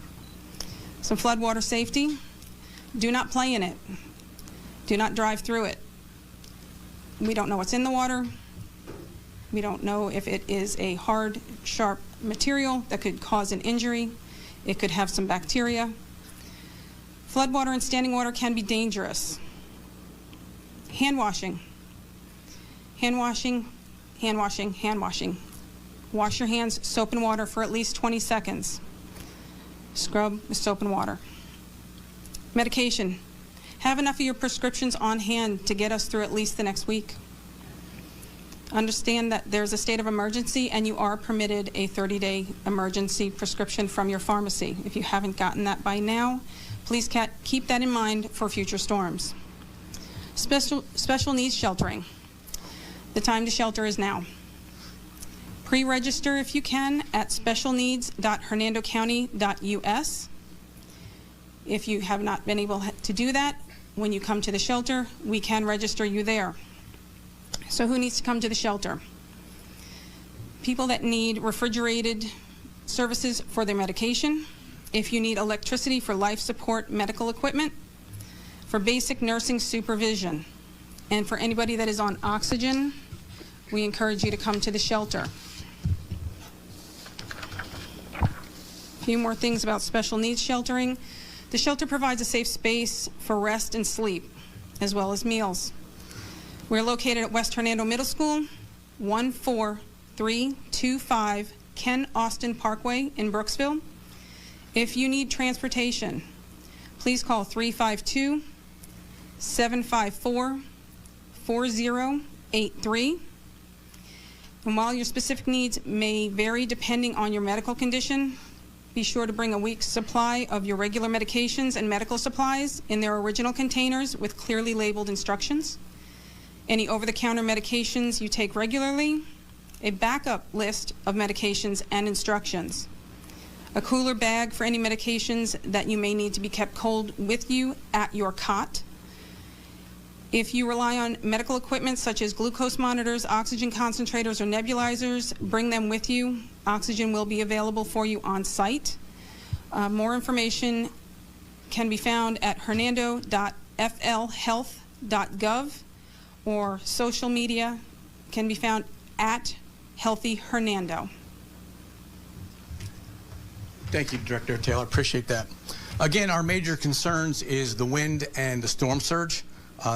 Some floodwater safety. Do not play in it. Do not drive through it. We don't know what's in the water. We don't know if it is a hard, sharp material that could cause an injury. It could have some bacteria. Floodwater and standing water can be dangerous. Hand washing. Hand washing. Hand washing, hand washing. Wash your hands, soap and water for at least 20 seconds. Scrub with soap and water. Medication. Have enough of your prescriptions on hand to get us through at least the next week. Understand that there's a state of emergency and you are permitted a 30-day emergency prescription from your pharmacy. If you haven't gotten that by now, please keep that in mind for future storms. Special needs sheltering. The time to shelter is now. Pre-register if you can at specialneeds.hernandocounty.us. If you have not been able to do that, when you come to the shelter, we can register you there. So who needs to come to the shelter? People that need refrigerated services for their medication, if you need electricity for life support medical equipment, for basic nursing supervision, and for anybody that is on oxygen, we encourage you to come to the shelter. A few more things about special needs sheltering. The shelter provides a safe space for rest and sleep, as well as meals. We're located at West Hernando Middle School, 14325 Ken Austin Parkway in Brooksville. If you need transportation, please call 352-754-4083. And while your specific needs may vary depending on your medical condition, be sure to bring a week's supply of your regular medications and medical supplies in their original containers with clearly labeled instructions. Any over-the-counter medications you take regularly, a backup list of medications and instructions, a cooler bag for any medications that you may need to be kept cold with you at your cot. If you rely on medical equipment such as glucose monitors, oxygen concentrators, or nebulizers, bring them with you. Oxygen will be available for you on site. More information can be found at hernando.flhealth.gov, or social media can be found at Healthy Hernando. Thank you, Director Taylor. Appreciate that. Again, our major concerns is the wind and the storm surge.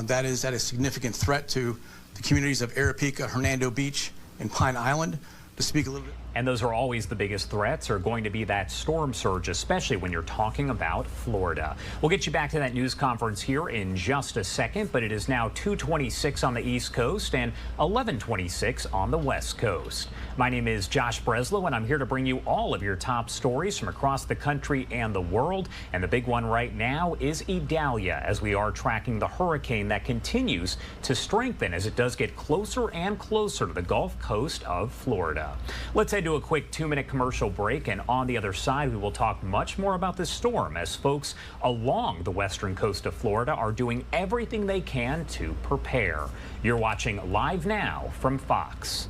That is a significant threat to the communities of Aripeka, Hernando Beach, and Pine Island. To speak a little bit. And those are always the biggest threats, are going to be that storm surge, especially when you're talking about Florida. We'll get you back to that news conference here in just a second, but it is now 2:26 on the East Coast and 11:26 on the West Coast. My name is Josh Breslow, and I'm here to bring you all of your top stories from across the country and the world. And the big one right now is Idalia, as we are tracking the hurricane that continues to strengthen as it does get closer and closer to the Gulf Coast of Florida. Let's head head to a quick 2-minute commercial break, and on the other side, we will talk much more about this storm as folks along the western coast of Florida are doing everything they can to prepare. You're watching Live Now from Fox.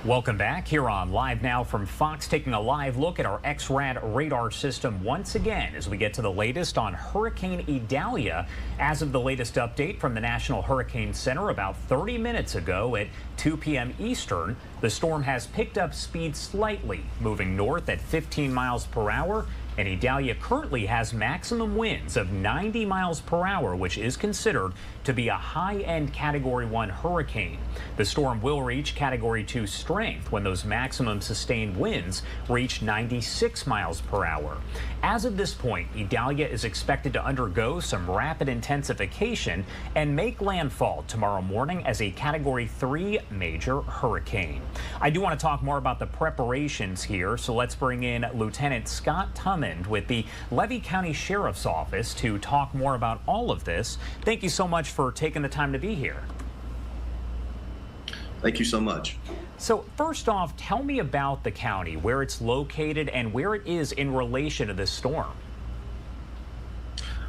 Welcome back here on Live Now from Fox, taking a live look at our XRAD radar system once again as we get to the latest on Hurricane Idalia. As of the latest update from the National Hurricane Center about 30 minutes ago at 2 p.m. Eastern, the storm has picked up speed slightly, moving north at 15 miles per hour. And Idalia currently has maximum winds of 90 miles per hour, which is considered to be a high-end Category 1 hurricane. The storm will reach Category 2 strength when those maximum sustained winds reach 96 miles per hour. As of this point, Idalia is expected to undergo some rapid intensification and make landfall tomorrow morning as a Category 3 major hurricane. I do want to talk more about the preparations here, so let's bring in Lieutenant Scott Tummond with the Levy County Sheriff's Office to talk more about all of this. Thank you so much for taking the time to be here. Thank you so much. So first off, tell me about the county, where it's located and where it is in relation to this storm.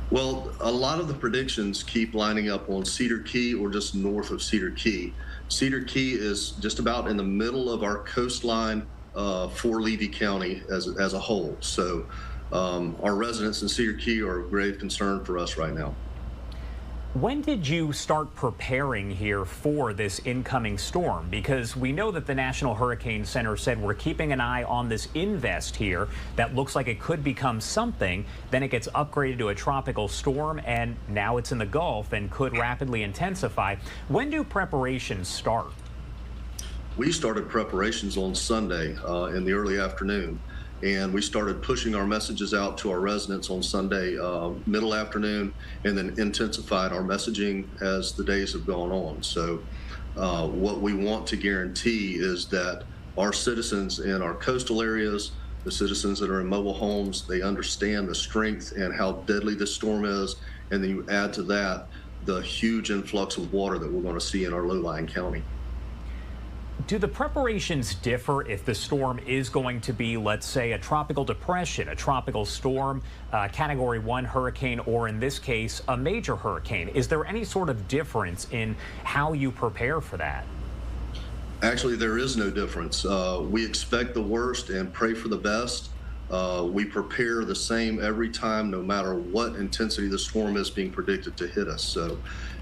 Well, a lot of the predictions keep lining up on Cedar Key or just north of Cedar Key. Cedar Key is just about in the middle of our coastline for Levy County as a whole. So our residents in Cedar Key are of grave concern for us right now. When did you start preparing here for this incoming storm? Because we know that the National Hurricane Center said we're keeping an eye on this invest here that looks like it could become something. Then it gets upgraded to a tropical storm, and now it's in the Gulf and could rapidly intensify. When do preparations start? We started preparations on Sunday in the early afternoon. And we started pushing our messages out to our residents on Sunday middle afternoon, and then intensified our messaging as the days have gone on. So what we want to guarantee is that our citizens in our coastal areas, the citizens that are in mobile homes, they understand the strength and how deadly this storm is. And then you add to that the huge influx of water that we're going to see in our low-lying county. Do the preparations differ if the storm is going to be, let's say, a tropical depression, a tropical storm, Category 1 hurricane, or in this case, a major hurricane? Is there any sort of difference in how you prepare for that? Actually, there is no difference. We expect the worst and pray for the best. We prepare the same every time, no matter what intensity the storm is being predicted to hit us. So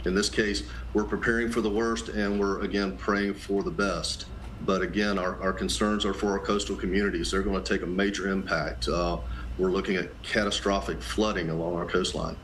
in this case, we're preparing for the worst, and we're, again, praying for the best. But again, our concerns are for our coastal communities. They're going to take a major impact. We're looking at catastrophic flooding along our coastline.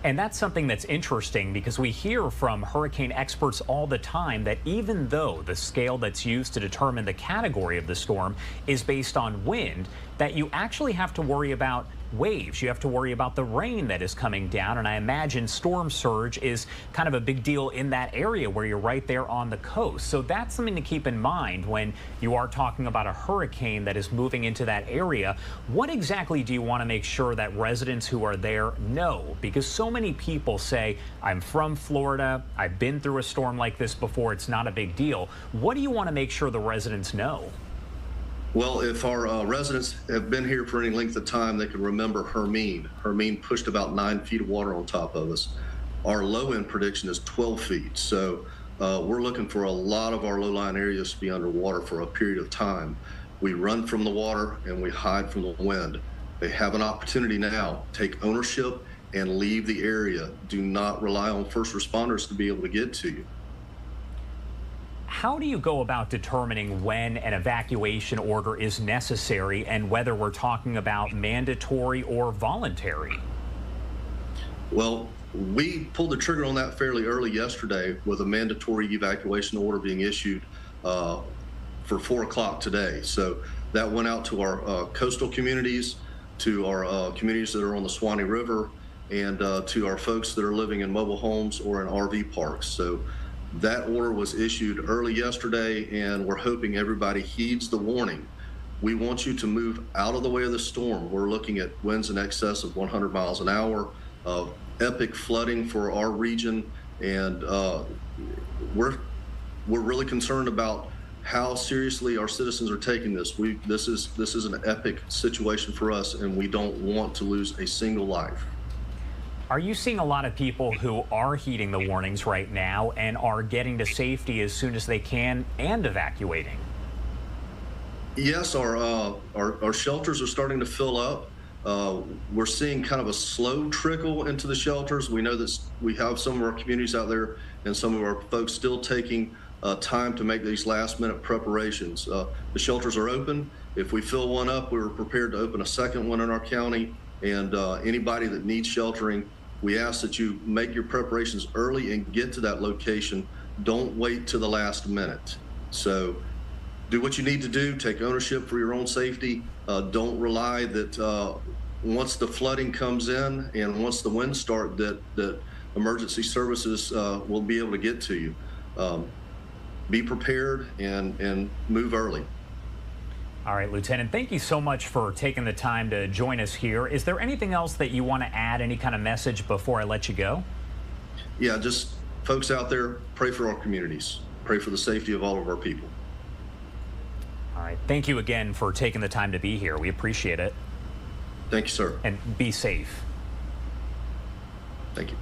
And that's something that's interesting because we hear from hurricane experts all the time that even though the scale that's used to determine the category of the storm is based on wind, that you actually have to worry about waves. You have to worry about the rain that is coming down. And I imagine storm surge is kind of a big deal in that area where you're right there on the coast. So that's something to keep in mind when you are talking about a hurricane that is moving into that area. What exactly do you want to make sure that residents who are there know? Because so many people say, I'm from Florida, I've been through a storm like this before, it's not a big deal. What do you want to make sure the residents know? Well, if our residents have been here for any length of time, they can remember Hermine. Hermine pushed about 9 feet of water on top of us. Our low-end prediction is 12 feet. So we're looking for a lot of our low-lying areas to be underwater for a period of time. We run from the water and we hide from the wind. They have an opportunity now. Take ownership and leave the area. Do not rely on first responders to be able to get to you. How do you go about determining when an evacuation order is necessary and whether we're talking about mandatory or voluntary? Well, we pulled the trigger on that fairly early yesterday with a mandatory evacuation order being issued for 4 o'clock today. So that went out to our coastal communities, to our communities that are on the Suwannee River, and to our folks that are living in mobile homes or in RV parks. So that order was issued early yesterday, and we're hoping everybody heeds the warning. We want you to move out of the way of the storm. We're looking at winds in excess of 100 miles an hour, epic flooding for our region, and we're really concerned about how seriously our citizens are taking this. This is an epic situation for us, and we don't want to lose a single life. Are you seeing a lot of people who are heeding the warnings right now and are getting to safety as soon as they can and evacuating? Yes, our shelters are starting to fill up. We're seeing kind of a slow trickle into the shelters. We know that we have some of our communities out there and some of our folks still taking time to make these last-minute preparations. The shelters are open. If we fill one up, we're prepared to open a second one in our county. And anybody that needs sheltering, we ask that you make your preparations early and get to that location. Don't wait to the last minute. So do what you need to do. Take ownership for your own safety. Don't rely that once the flooding comes in and once the winds start that emergency services will be able to get to you. Be prepared and move early. All right, Lieutenant, thank you so much for taking the time to join us here. Is there anything else that you want to add, any kind of message before I let you go? Yeah, just folks out there, pray for our communities. Pray for the safety of all of our people. All right, thank you again for taking the time to be here. We appreciate it. Thank you, sir. And be safe. Thank you.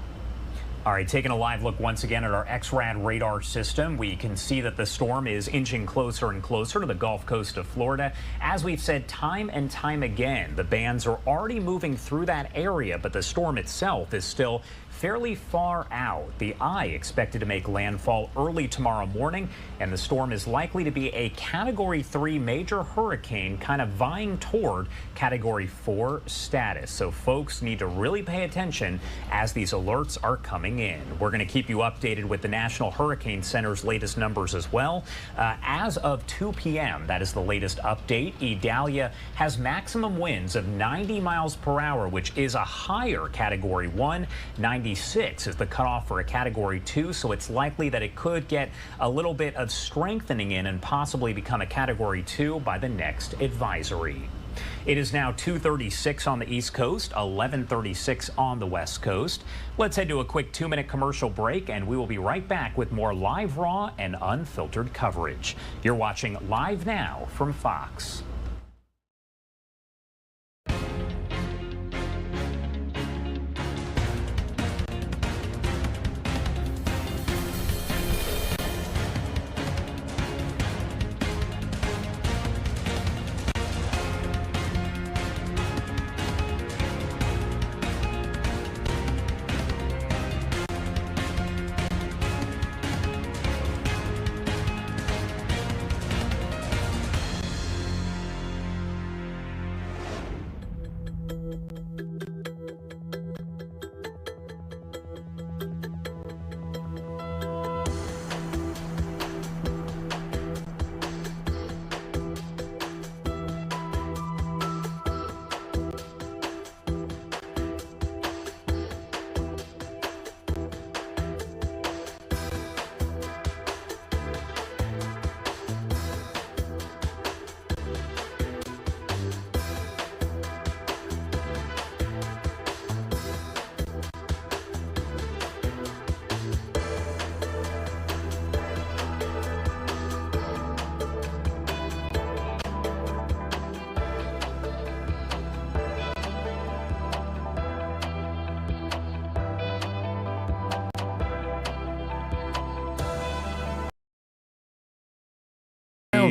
All right, taking a live look once again at our XRAD radar system. We can see that the storm is inching closer and closer to the Gulf Coast of Florida. As we've said time and time again, the bands are already moving through that area, but the storm itself is still fairly far out. The eye expected to make landfall early tomorrow morning, and the storm is likely to be a Category 3 major hurricane, kind of vying toward Category 4 status. So folks need to really pay attention as these alerts are coming in. We're going to keep you updated with the National Hurricane Center's latest numbers as well. As of 2 p.m., that is the latest update. Idalia has maximum winds of 90 miles per hour, which is a higher Category 1. 96 is the cutoff for a Category 2, so it's likely that it could get a little bit of strengthening in and possibly become a Category 2 by the next advisory. It is now 2:36 on the East Coast, 11:36 on the West Coast. Let's head to a quick 2-minute commercial break, and we will be right back with more live, raw, and unfiltered coverage. You're watching Live Now from Fox.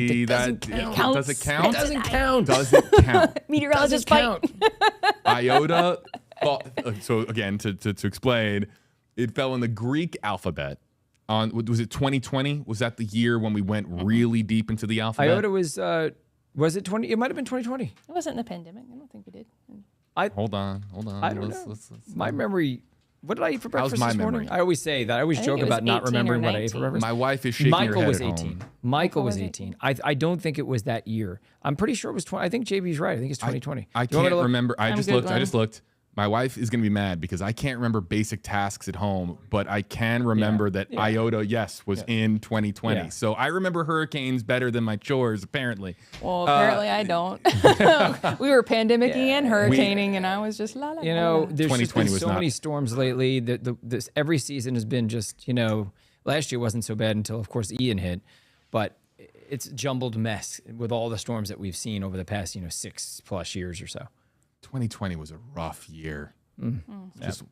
See, It doesn't count. Does it count? It doesn't count. Does it count? Meteorologists fight. Iota. So again, to explain, it fell in the Greek alphabet. Was it 2020? Was that the year when we went really deep into the alphabet? Iota was it 20? It might have been 2020. It wasn't in the pandemic. I don't think we did. Hold on. I don't know. My memory. What did I eat for breakfast my this morning? memory? I always say that. I always joke about not remembering what I ate for breakfast. My wife is shaking her head was at 18. home. Michael was 18. I don't think it was that year. I'm pretty sure it was 20. I think JB's right. I think it's 2020. I can't remember. I just looked. My wife is going to be mad because I can't remember basic tasks at home, but I can remember that Iota, was in 2020. Yeah. So I remember hurricanes better than my chores, apparently. Well, apparently I don't. We were pandemicing and hurricaning, and I was just la la. You know, there's just been 2020 was so not. many storms lately. This every season has been just, last year wasn't so bad until, of course, Ian hit, but it's a jumbled mess with all the storms that we've seen over the past, 6+ years or so. 2020 was a rough year. Just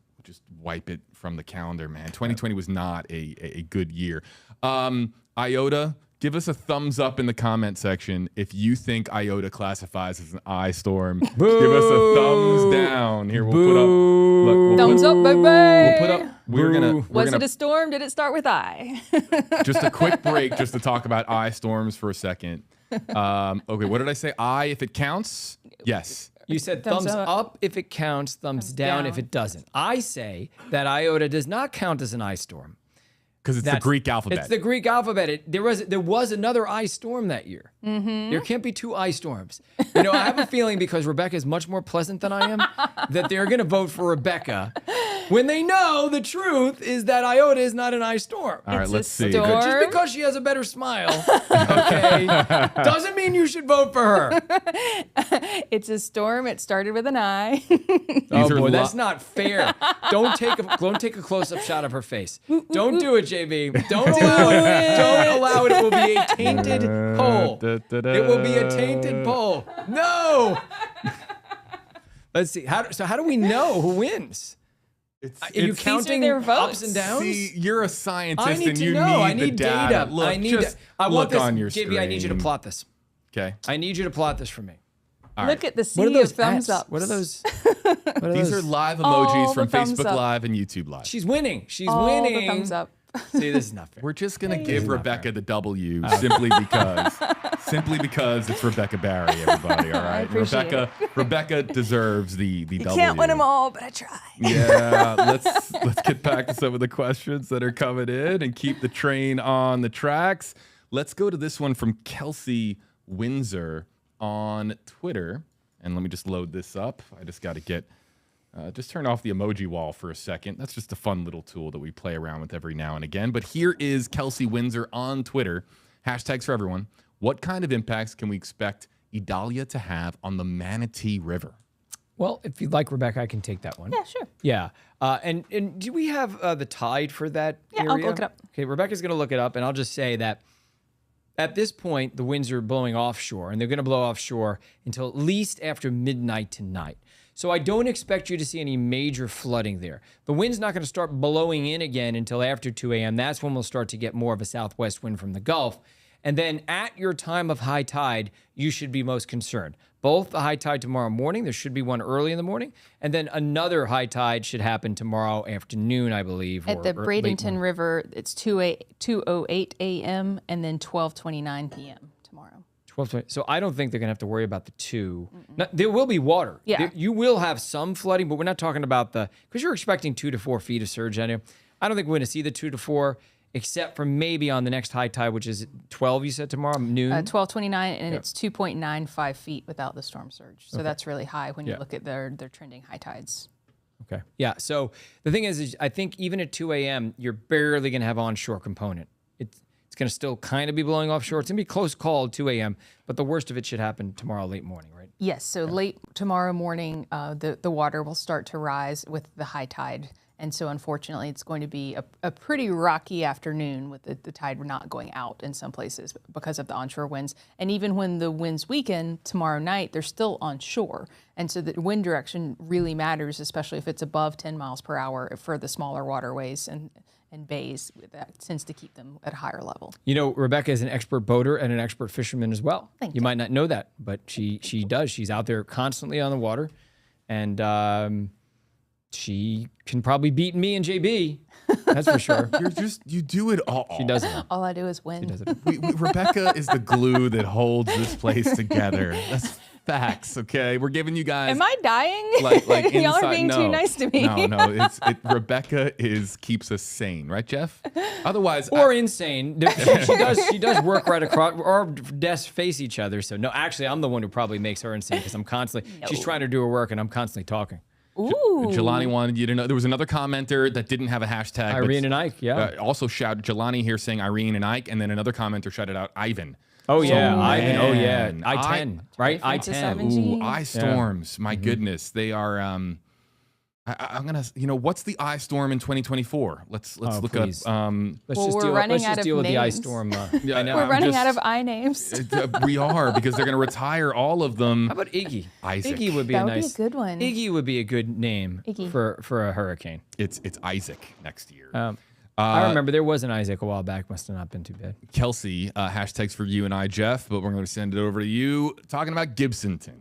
wipe it from the calendar, man. 2020 was not a good year. Iota, give us a thumbs up in the comment section if you think Iota classifies as an I storm. Boo! Give us a thumbs down. Here, we'll put up. Look, Thumbs up, baby. We'll put up. Was it a storm? Did it start with I? Just a quick break just to talk about I storms for a second. Okay, what did I say? I, if it counts? Yes. You said thumbs up if it counts, thumbs down if it doesn't. I say that Iota does not count as an ice storm. Because it's the Greek alphabet. It's the Greek alphabet. There was another ice storm that year. Mm-hmm. There can't be two ice storms. I have a feeling because Rebecca is much more pleasant than I am, that they're going to vote for Rebecca when they know the truth is that Iota is not an ice storm. All right, let's see. Just because she has a better smile, okay, doesn't mean you should vote for her. It's a storm. It started with an I. Oh boy, that's not fair. Don't take a close-up shot of her face. Don't do it, JB. Don't allow it. Don't allow it. It will be a tainted poll. It will be a tainted poll. No. Let's see. How do we know who wins? Are you counting their votes? ups and downs? See, you're a scientist I need and to you know. need I need the data. data. Look, I want look this. on your JB, screen. I need you to plot this. Okay. I need you to plot this for me. All Look right. at the sea of thumbs up. What are those? These are live All emojis the from thumbs Facebook up. Live and YouTube Live. She's winning. She's All winning. the thumbs up. See, this is not fair. We're just gonna give Rebecca the W simply because it's Rebecca Barry, everybody. All right, Rebecca deserves the W. You can't win them all, but I try. Yeah, let's get back to some of the questions that are coming in and keep the train on the tracks. Let's go to this one from Kelsey Windsor on Twitter, and let me just load this up. I just got to get. Just turn off the emoji wall for a second. That's just a fun little tool that we play around with every now and again. But here is Kelsey Windsor on Twitter. Hashtags for everyone. What kind of impacts can we expect Idalia to have on the Manatee River? Well, if you'd like, Rebecca, I can take that one. Yeah, sure. Yeah. And do we have the tide for that area? I'll look it up. Okay, Rebecca's going to look it up, and I'll just say that at this point, the winds are blowing offshore, and they're going to blow offshore until at least after midnight tonight. So I don't expect you to see any major flooding there. The wind's not going to start blowing in again until after 2 a.m. That's when we'll start to get more of a southwest wind from the Gulf. And then at your time of high tide, you should be most concerned. Both the high tide tomorrow morning, there should be one early in the morning, and then another high tide should happen tomorrow afternoon, I believe. At the Bradenton River, it's 2:08 a.m. and then 12:29 p.m. tomorrow. 12:20. So I don't think they're going to have to worry about the two. Now, there will be water. Yeah. You will have some flooding, but we're not talking about because you're expecting 2 to 4 feet of surge on you. I don't think we're going to see the 2 to 4, except for maybe on the next high tide, which is 12, you said tomorrow, noon? 12:29, and it's 2.95 feet without the storm surge. So that's really high when you look at their trending high tides. Okay. Yeah. So the thing is I think even at 2 a.m., you're barely going to have onshore component. It's going to still kind of be blowing offshore. It's going to be close call at 2 a.m., but the worst of it should happen tomorrow late morning, right? Yes. So late tomorrow morning, the water will start to rise with the high tide. And so unfortunately, it's going to be a pretty rocky afternoon with the tide not going out in some places because of the onshore winds. And even when the winds weaken tomorrow night, they're still onshore. And so the wind direction really matters, especially if it's above 10 miles per hour for the smaller waterways and and bays. That tends to keep them at a higher level. You know, Rebecca is an expert boater and an expert fisherman as well. Thank you might not know that, but she does. She's out there constantly on the water, and she can probably beat me and JB. That's for sure. You do it all. She does it all. All I do is win. She does it. Rebecca is the glue that holds this place together. That's facts, okay? We're giving you guys. Am I dying? Like Y'all are inside- being no, too nice to me. No. Rebecca keeps us sane, right, Jeff? Otherwise, or insane. She does work right across. Our desks face each other, so no. Actually, I'm the one who probably makes her insane because I'm constantly. She's trying to do her work, and I'm constantly talking. Ooh. Jelani wanted you to know there was another commenter that didn't have a hashtag. Irene and Ike, yeah. Also shout Jelani here saying Irene and Ike, and then another commenter shouted out Ivan. Oh yeah, So, Ivan. Oh yeah, man, I-10, right? I-10. Ooh, ice storms. My goodness, they are. I'm gonna. What's the ice storm in 2024? Let's look please. up. Let's just deal with the ice storm. Yeah, We're running out of I names. We are, because they're gonna retire all of them. How about Iggy? Isaac. Iggy would be That a would be nice. a good one. Iggy would be a good name Iggy. for a hurricane. It's Isaac next year. I remember there was an Isaac a while back. Must have not been too bad. Kelsey, hashtags for you and I, Jeff, but we're going to send it over to you. Talking about Gibsonton.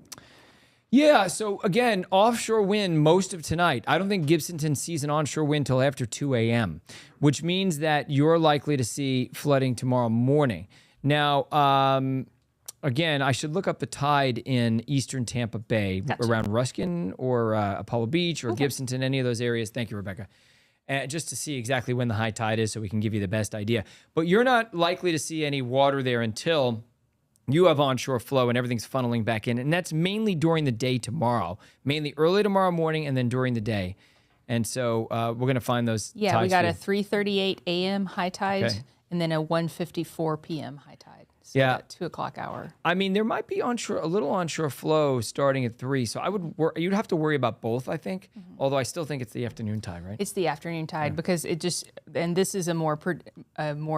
Yeah, so again, offshore wind most of tonight. I don't think Gibsonton sees an onshore wind till after 2 a.m., which means that you're likely to see flooding tomorrow morning. Now, again, I should look up the tide in eastern Tampa Bay around Ruskin or Apollo Beach or Gibsonton, any of those areas. Thank you, Rebecca. Just to see exactly when the high tide is so we can give you the best idea. But you're not likely to see any water there until you have onshore flow and everything's funneling back in. And that's mainly during the day tomorrow, mainly early tomorrow morning and then during the day. And so we're going to find those Yeah, tides we got for a you. 3:38 a.m. high tide Okay. and then a 1:54 p.m. high tide. So Yeah. that 2 o'clock hour. I mean, there might be a little onshore flow starting at 3. So you'd have to worry about both, I think. Although I still think it's the afternoon tide, right? It's the afternoon tide because it just, and this is a more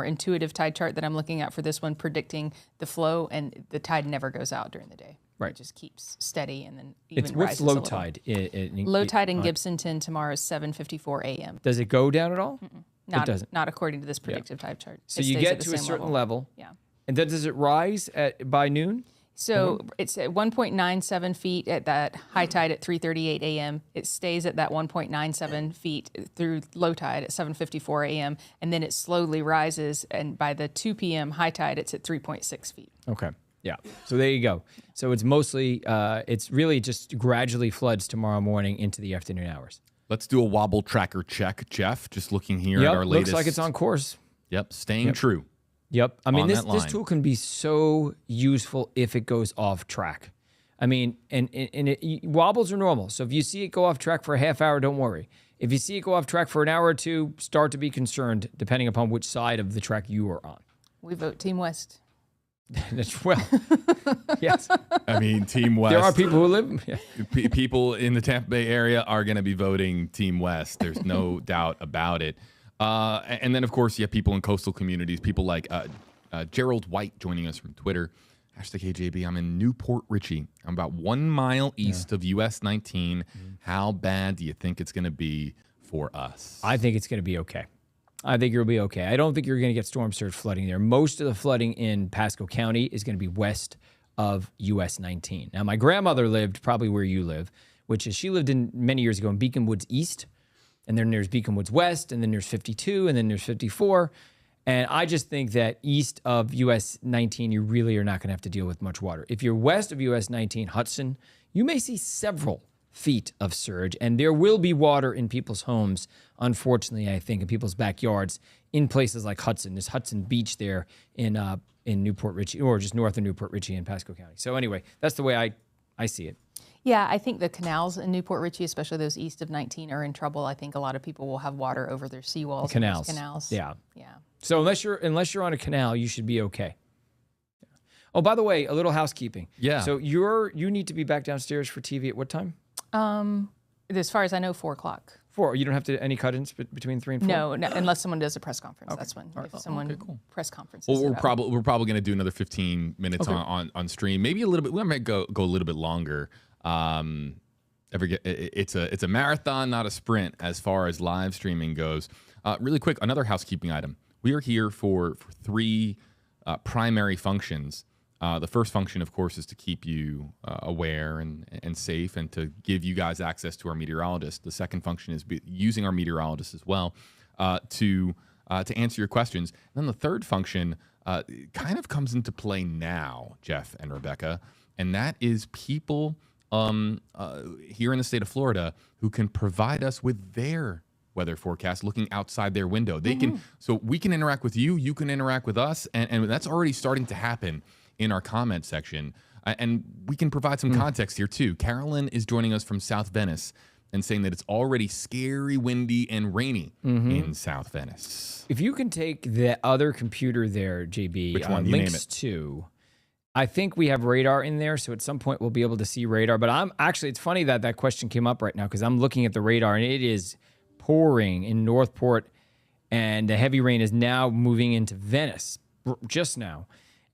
intuitive tide chart that I'm looking at for this one, predicting the flow, and the tide never goes out during the day. Right. It just keeps steady and then even What's rises a low little. tide? Low tide in Gibsonton tomorrow is 7:54 a.m. Does it go down at all? Not, it doesn't. Not according to this predictive tide chart. So It you stays get at the to a same certain level. Yeah. And then does it rise by noon? So it's at 1.97 feet at that high tide at 3:38 a.m. It stays at that 1.97 feet through low tide at 7:54 a.m. And then it slowly rises. And by the 2 p.m. high tide, it's at 3.6 feet. Okay. Yeah. So there you go. So it's mostly, it's really just gradually floods tomorrow morning into the afternoon hours. Let's do a wobble tracker check, Jeff. Just looking here Yep, at our latest. looks like it's on course. Yep, staying true. Yep. I mean, on this that line. tool can be so useful if it goes off track. I mean, and wobbles are normal. So if you see it go off track for a half hour, don't worry. If you see it go off track for an hour or two, start to be concerned, depending upon which side of the track you are on. We vote Team West. That's yes. I mean, Team West. There are people who live. Yeah. People in the Tampa Bay area are going to be voting Team West. There's no doubt about it. And then, of course, you have people in coastal communities, people like Gerald White joining us from Twitter. #KJB. I'm in Newport Richey. I'm about 1 mile east of US 19. How bad do you think it's going to be for us? I think it's going to be okay. I think you'll be okay. I don't think you're going to get storm surge flooding there. Most of the flooding in Pasco County is going to be west of US 19. Now, my grandmother lived probably where you live, which is she lived in many years ago in Beacon Woods East, and then there's Beacon Woods West, and then there's 52, and then there's 54. And I just think that east of US 19, you really are not going to have to deal with much water. If you're west of US 19, Hudson, you may see several feet of surge, and there will be water in people's homes, unfortunately, I think, in people's backyards, in places like Hudson. There's Hudson Beach there in Newport Richey, or just north of Newport Richey in Pasco County. So anyway, that's the way I see it. Yeah, I think the canals in Newport Richey, especially those east of 19, are in trouble. I think a lot of people will have water over their seawalls. Canals. And those canals. Yeah. Yeah. So unless you're on a canal, you should be okay. Oh, by the way, a little housekeeping. Yeah. So you need to be back downstairs for TV at what time? As far as I know, 4 o'clock. 4. You don't have to any cut-ins between 3 and 4? No, unless someone does a press conference. Okay. That's when. All right. If someone cool. press conferences. Well, it up. we're probably going to do another 15 minutes Okay. on stream, maybe a little bit. We might go a little bit longer. It's a marathon, not a sprint, as far as live streaming goes. Really quick, another housekeeping item. We are here for three primary functions. The first function, of course, is to keep you aware and safe, and to give you guys access to our meteorologist. The second function is using our meteorologist as well to answer your questions. And then the third function kind of comes into play now, Jeff and Rebecca, and that is people here in the state of Florida who can provide us with their weather forecast looking outside their window. They can, so we can interact with you, you can interact with us, and that's already starting to happen in our comment section. And we can provide some context here too. Carolyn is joining us from South Venice and saying that it's already scary, windy, and rainy in South Venice. If you can take the other computer there, JB, which one? links to, I think we have radar in there, so at some point we'll be able to see radar. But I'm actually, it's funny that that question came up right now, because I'm looking at the radar and it is pouring in Northport, and the heavy rain is now moving into Venice just now.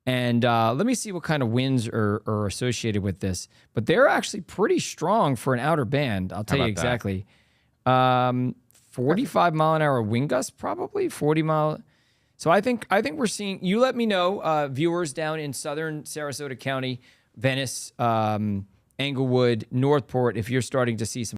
And let me see what kind of winds are associated with this. But they're actually pretty strong for an outer band. I'll tell you exactly. 45 mile an hour wind gust, probably 40 mile. So I think we're seeing. You let me know, viewers down in southern Sarasota County, Venice, Englewood, Northport, if you're starting to see some